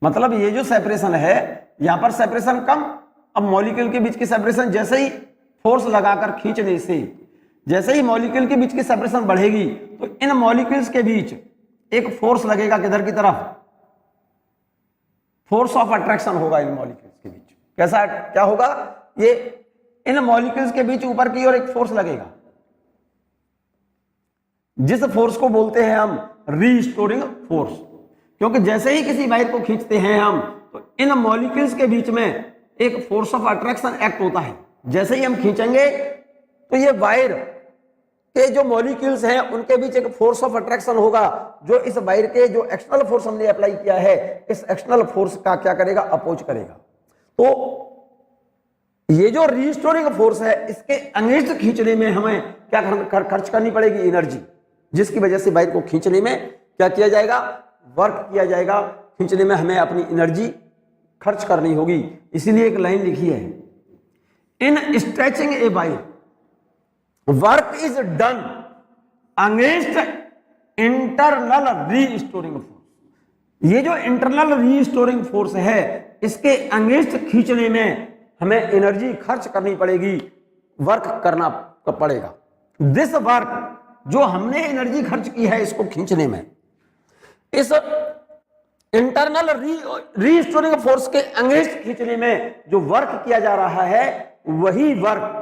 मतलब ये जो सेपरेशन है, यहां पर सेपरेशन कम, अब मॉलिक्यूल के बीच की सेपरेशन जैसे ही फोर्स लगाकर खींचने से, जैसे ही मॉलिक्यूल के बीच की सेपरेशन बढ़ेगी तो इन मॉलिक्यूल्स के बीच एक फोर्स लगेगा, किधर की तरफ, फोर्स ऑफ अट्रैक्शन होगा इन मॉलिक्यूल्स के बीच। कैसा, क्या होगा, ये इन मॉलिक्यूल्स के बीच ऊपर की ओर एक फोर्स लगेगा, जिस फोर्स को बोलते हैं हम रीस्टोरिंग फोर्स। क्योंकि जैसे ही किसी वायर को खींचते हैं हम तो इन मॉलिक्यूल्स के बीच में एक फोर्स ऑफ अट्रैक्शन एक्ट होता है। जैसे ही हम खींचेंगे तो ये वायर के जो मॉलिक्यूल्स हैं उनके बीच एक फोर्स ऑफ अट्रैक्शन होगा, जो इस वायर के जो एक्सटर्नल फोर्स हमने अप्लाई किया है, इस एक्सटर्नल फोर्स का क्या करेगा, अपोज करेगा। तो ये जो रीस्टोरिंग फोर्स है, इसके अगेंस्ट खींचने में हमें क्या खर्च करनी पड़ेगी, एनर्जी, जिसकी वजह से वायर को खींचने में क्या किया जाएगा, वर्क किया जाएगा, खींचने में हमें अपनी एनर्जी खर्च करनी होगी। इसीलिए एक लाइन लिखी है, in stretching a wire work is done against internal restoring force. ये जो इंटरनल रीस्टोरिंग फोर्स है, इसके अगेंस्ट खींचने में हमें एनर्जी खर्च करनी पड़ेगी, वर्क करना पड़ेगा। दिस वर्क, जो हमने एनर्जी खर्च की है इसको खींचने में, इस इंटरनल रीस्टोरिंग फोर्स के अगेंस्ट खींचने में जो वर्क किया जा रहा है, वही वर्क,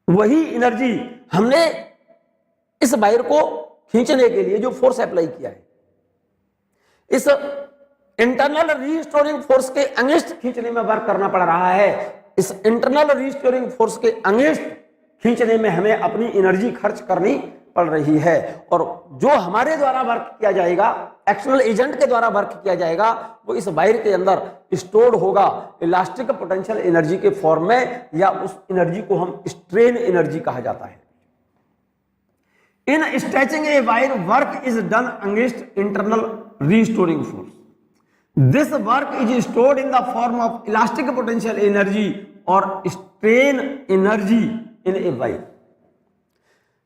वही एनर्जी हमने इस वायर को खींचने के लिए जो फोर्स अप्लाई किया है, इस इंटरनल रीस्टोरिंग फोर्स के अगेंस्ट खींचने में वर्क करना पड़ रहा है। इस इंटरनल रीस्टोरिंग फोर्स के अगेंस्ट खींचने में हमें अपनी एनर्जी खर्च करनी पड़ रही है, और जो हमारे द्वारा वर्क किया जाएगा, एक्सटर्नल एजेंट के द्वारा वर्क किया जाएगा, वो इस वायर के अंदर स्टोर्ड होगा इलास्टिक पोटेंशियल एनर्जी के फॉर्म में, या उस एनर्जी को हम स्ट्रेन एनर्जी कहा जाता है। In stretching a wire work is done against internal restoring force. This work is stored in the form of elastic potential energy और strain energy in a wire.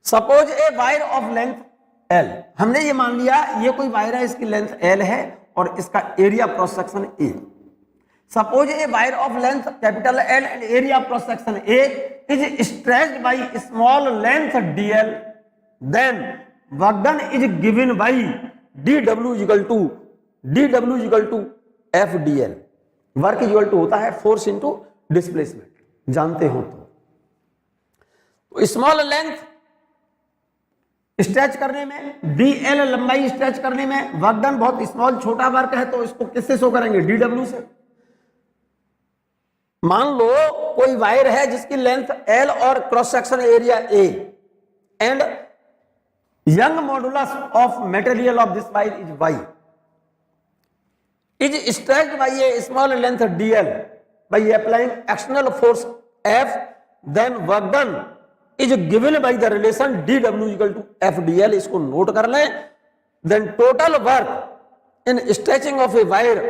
Suppose a wire of length L, हमने ये मान लिया ये कोई wire है, इसकी length L है और इसका area cross section A। Suppose a wire of length capital L and area cross section A is stretched by small length dl, then work done is given by dw equal to f dl। Work equal to होता है force into displacement. जानते हो तो small length stretch करने में, dl लंबाई stretch करने में वर्क डन बहुत स्मॉल छोटा वर्क है तो इसको किससे शो करेंगे, dw से। मान लो कोई वायर है जिसकी लेंथ l और cross section area a and young modulus of material of this wire is y is stretched by a small length dl by applying external force F, then work done is given by the relation dw equal to fdl। इसको note कर लें। then total work in stretching of a wire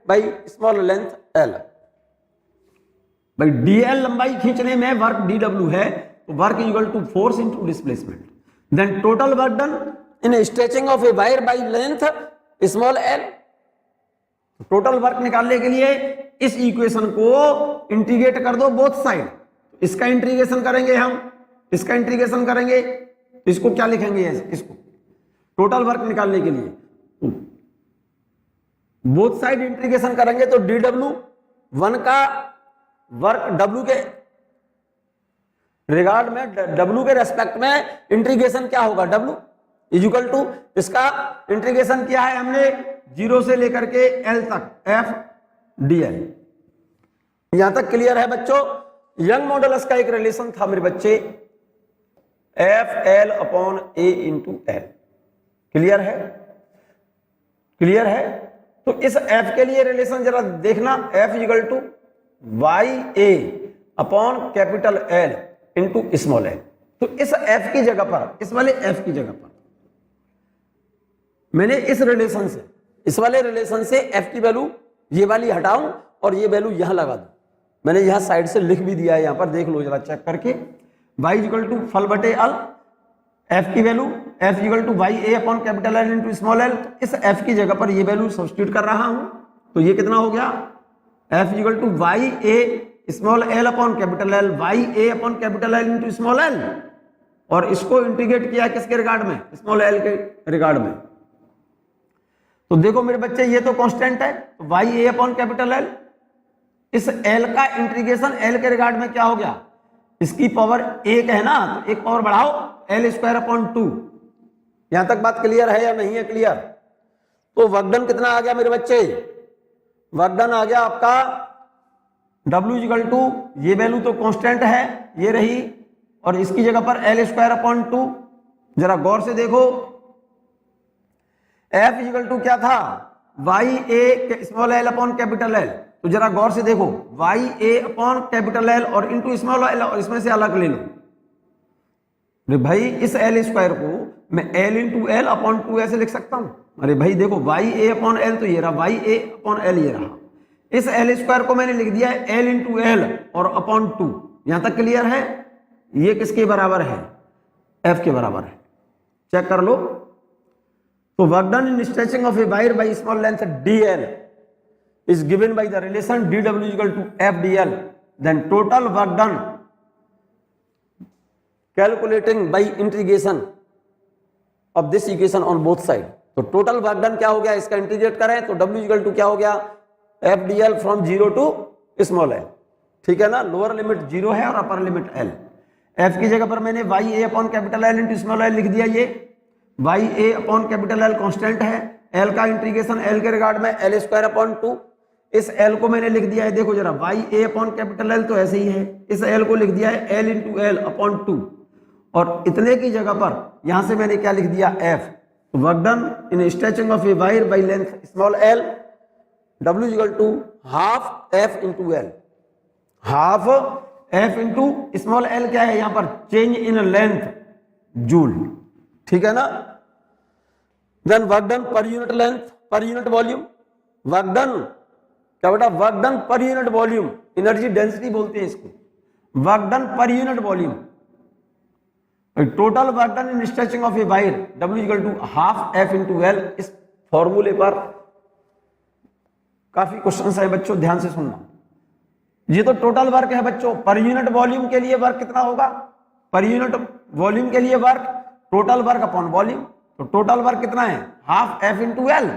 by small length l। भाई dl लंबाई खींचने में work dw है तो work equal to force into displacement. Then total work done in stretching of a wire by length small l। Total work निकालने के लिए इस इक्वेशन को इंटीग्रेट कर दो बोथ साइड। इसका इंटीग्रेशन करेंगे हम, इसका इंटीग्रेशन करेंगे तो इसको क्या लिखेंगे, इसको टोटल वर्क निकालने के लिए बोथ साइड इंटीग्रेशन करेंगे तो dw1 का वर्क w के रिगार्ड में, w के रेस्पेक्ट में इंटीग्रेशन क्या होगा, w इज इक्वल टू, इसका इंटीग्रेशन किया है हमने 0 से लेकर के l तक f dl। यहां तक क्लियर है बच्चों। यंग मॉडुलस का एक रिलेशन था मेरे बच्चे एफ एल अपॉन ए इंटू एल। क्लियर है, क्लियर है। तो इस f के लिए रिलेशन जरा देखना, f equal to Y A upon capital L into small l। तो इस f की जगह पर, इस वाले f की जगह पर मैंने इस रिलेशन से, इस वाले रिलेशन से f की वैल्यू ये वाली हटाऊं और ये वैल्यू यहां लगा दूं। मैंने यहां साइड से लिख भी दिया है, यहां पर देख लो जरा चेक करके। y इक्वल टू फल बटे अल, f की value f equal to Y A upon capital L into small l। इस f की जगह पर ये वैल्यू सब्स्टिट्यूट कर रहा हूं तो ये कितना हो गया, f equal to Y A small l upon capital L, Y A upon capital L into small l। और इसको इंटीग्रेट किया किसके रिगार्ड में, स्मॉल l के रिगार्ड में। तो देखो मेरे बच्चे ये तो कांस्टेंट है, Y A upon capital L, इस l का इंटीग्रेशन l के रिगार्ड में क्या हो गया, इसकी पावर 1 है ना तो एक पावर बढ़ाओ l स्क्वायर अपॉन 2। यहां तक बात क्लियर है या नहीं है, क्लियर। तो वर्क डन कितना आ गया मेरे बच्चे, वर्क डन आ गया आपका w इक्वल टू, ये वैल्यू तो कांस्टेंट है ये रही, और इसकी जगह पर l स्क्वायर अपॉन 2। जरा गौर से देखो f इक्वल टू क्या था, Y A small l upon capital L। तो जरा गौर से देखो Y A upon capital L और इंटू स्मॉल l, और इसमें से अलग ले लो। भाई इस l स्क्वायर को मैं l इंटू एल अपॉन 2 ऐसे लिख सकता हूं। अरे भाई देखो वाई ए अपॉन एल तो ये रहा, वाई ए अपॉन एल ये रहा। इस l स्क्वायर को मैंने लिख दिया है l इंटू एल और अपॉन 2। यहां तक क्लियर है। ये किसके बराबर है, f के बराबर है, चेक कर लो। तो work done in stretching of a wire bye small length dl is given by the relation dw equal to fdl। then total work done calculating by integration of this equation on both side। तो total work done क्या हो गया, इसका integrate करें तो w equal to क्या हो गया, fdl from 0 to small l। ठीक है ना, लोअर लिमिट 0 है और अपर लिमिट l। f की जगह पर मैंने Y A upon capital L into small l लिख दिया। ये Y A upon capital L constant है, l का इंटीग्रेशन l के रिगार्ड में l स्क्वायर अपॉन 2। इस l को मैंने लिख दिया है, देखो जरा Y A upon capital L तो ऐसे ही है, इस l को लिख दिया है l इंटू एल अपॉन 2, और इतने की जगह पर यहां से मैंने क्या लिख दिया f। Work done in stretching of a wire by length small l, w equal to half f into L. Half f into small l क्या है, यहां पर चेंज इन लेंथ जूल। ठीक है ना। Then work done per unit length per unit volume. Work done क्या बेटा, work done per unit volume, energy density बोलते हैं इसको, work done per unit volume. Total work done in stretching of a wire w equal to half f into L. इस फॉर्मूले पर काफी questions है बच्चों, ध्यान से सुनना। ये तो टोटल वर्क है बच्चों। पर यूनिट वॉल्यूम के लिए वर्क कितना होगा, पर यूनिट वॉल्यूम के लिए work total work upon volume. तो टोटल वर्क कितना है, हाफ f इंटू एल,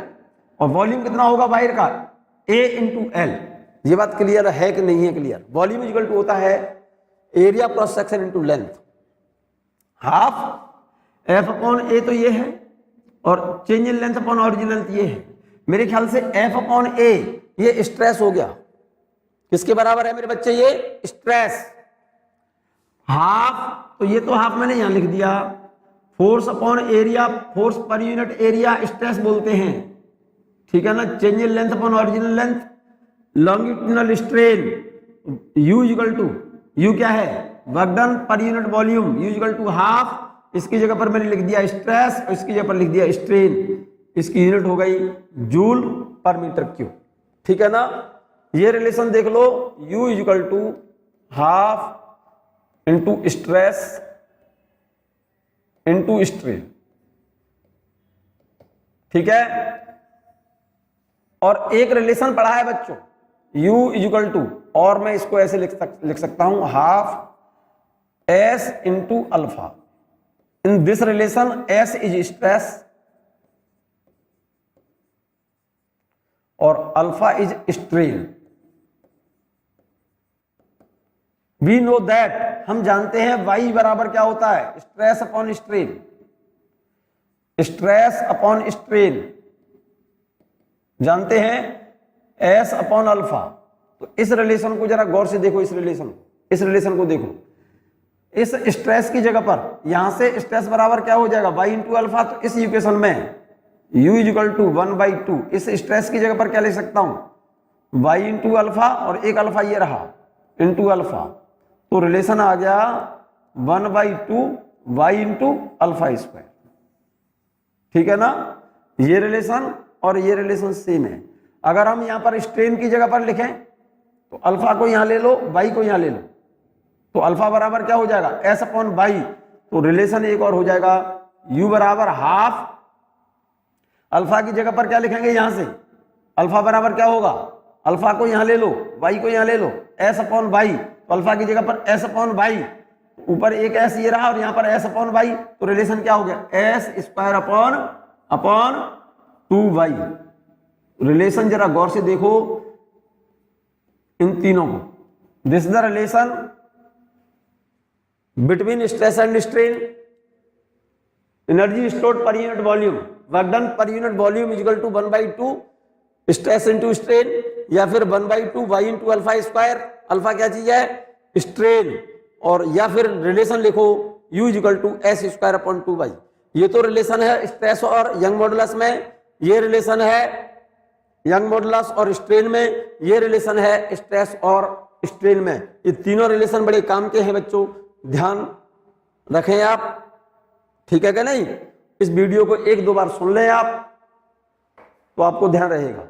और वॉल्यूम कितना होगा वायर का, a इंटू एल। ये बात क्लियर है कि नहीं है, क्लियर। वॉल्यूम इक्वल टू होता है area cross section into length, half F upon A तो ये है और change in length upon original length ये है। मेरे ख्याल से एफ अपॉन ए ये स्ट्रेस हो गया, किसके बराबर है मेरे बच्चे, ये स्ट्रेस। हाफ तो ये तो हाफ मैंने यहां लिख दिया, force upon area, force per unit area stress बोलते हैं, ठीक है ना। Change in length upon original length, longitudinal strain U equal to, U क्या है, work done per unit volume, U equal to half, इसकी जगह पर मैंने लिख दिया स्ट्रेस और इसकी जगह पर लिख दिया स्ट्रेन, इसकी यूनिट हो गई जूल पर मीटर क्यूब, ठीक है ना। ये रिलेशन देख लो, U equal to half into stress into strain, ठीक है। और एक रिलेशन पढ़ा है बच्चों U इक्वल टू, और मैं इसको ऐसे लिख सकता हूं half S into alpha. In this relation S is stress और alpha is strain. We know that, हम जानते हैं Y बराबर क्या होता है, stress upon strain, stress upon strain जानते हैं, S अपॉन अल्फा। तो इस रिलेशन को जरा गौर से देखो, इस रिलेशन को देखो। इस स्ट्रेस की जगह पर यहां से स्ट्रेस बराबर क्या हो जाएगा, Y इंटू अल्फा। तो इस इक्वेशन में U इक्वल टू 1/2, इस स्ट्रेस की जगह पर क्या लिख सकता हूं, Y इंटू अल्फा और एक अल्फा ये रहा इंटू अल्फा, तो रिलेशन आ गया 1/2 Y इंटू अल्फा स्क्वायर, ठीक है ना। ये रिलेशन और ये रिलेशन सेम है। अगर हम यहां पर स्ट्रेन की जगह पर लिखें तो अल्फा को यहां ले लो, Y को यहां ले लो, तो अल्फा बराबर क्या हो जाएगा, S अपॉन Y। तो रिलेशन एक और हो जाएगा, U बराबर हाफ, अल्फा की जगह पर क्या लिखेंगे, यहां से अल्फा बराबर क्या होगा, अल्फा को यहां ले लो, Y को यहां ले लो, S अपॉन Y। तो अल्फा की जगह पर S अपॉन Y, ऊपर एक S ये रहा और यहां पर S अपॉन Y, तो रिलेशन क्या हो गया, S square upon 2Y। Relation जरा गौर से देखो इन तीनों को, this is the relation between stress and strain, energy stored per unit volume, work done per unit volume equal to 1/2 stress into strain, या फिर 1/2 Y into alpha square, alpha क्या चीज है, स्ट्रेन, और या फिर रिलेशन लिखो U equal to S square upon 2Y। ये तो रिलेशन है स्ट्रेस और यंग मॉडुलस में, ये रिलेशन है यंग मॉडुलस और स्ट्रेन में, ये रिलेशन है स्ट्रेस और स्ट्रेन में। ये तीनों रिलेशन बड़े काम के हैं बच्चों, ध्यान रखें आप, ठीक है क्या नहीं। इस वीडियो को 1-2 बार सुन लें आप तो आपको ध्यान रहेगा।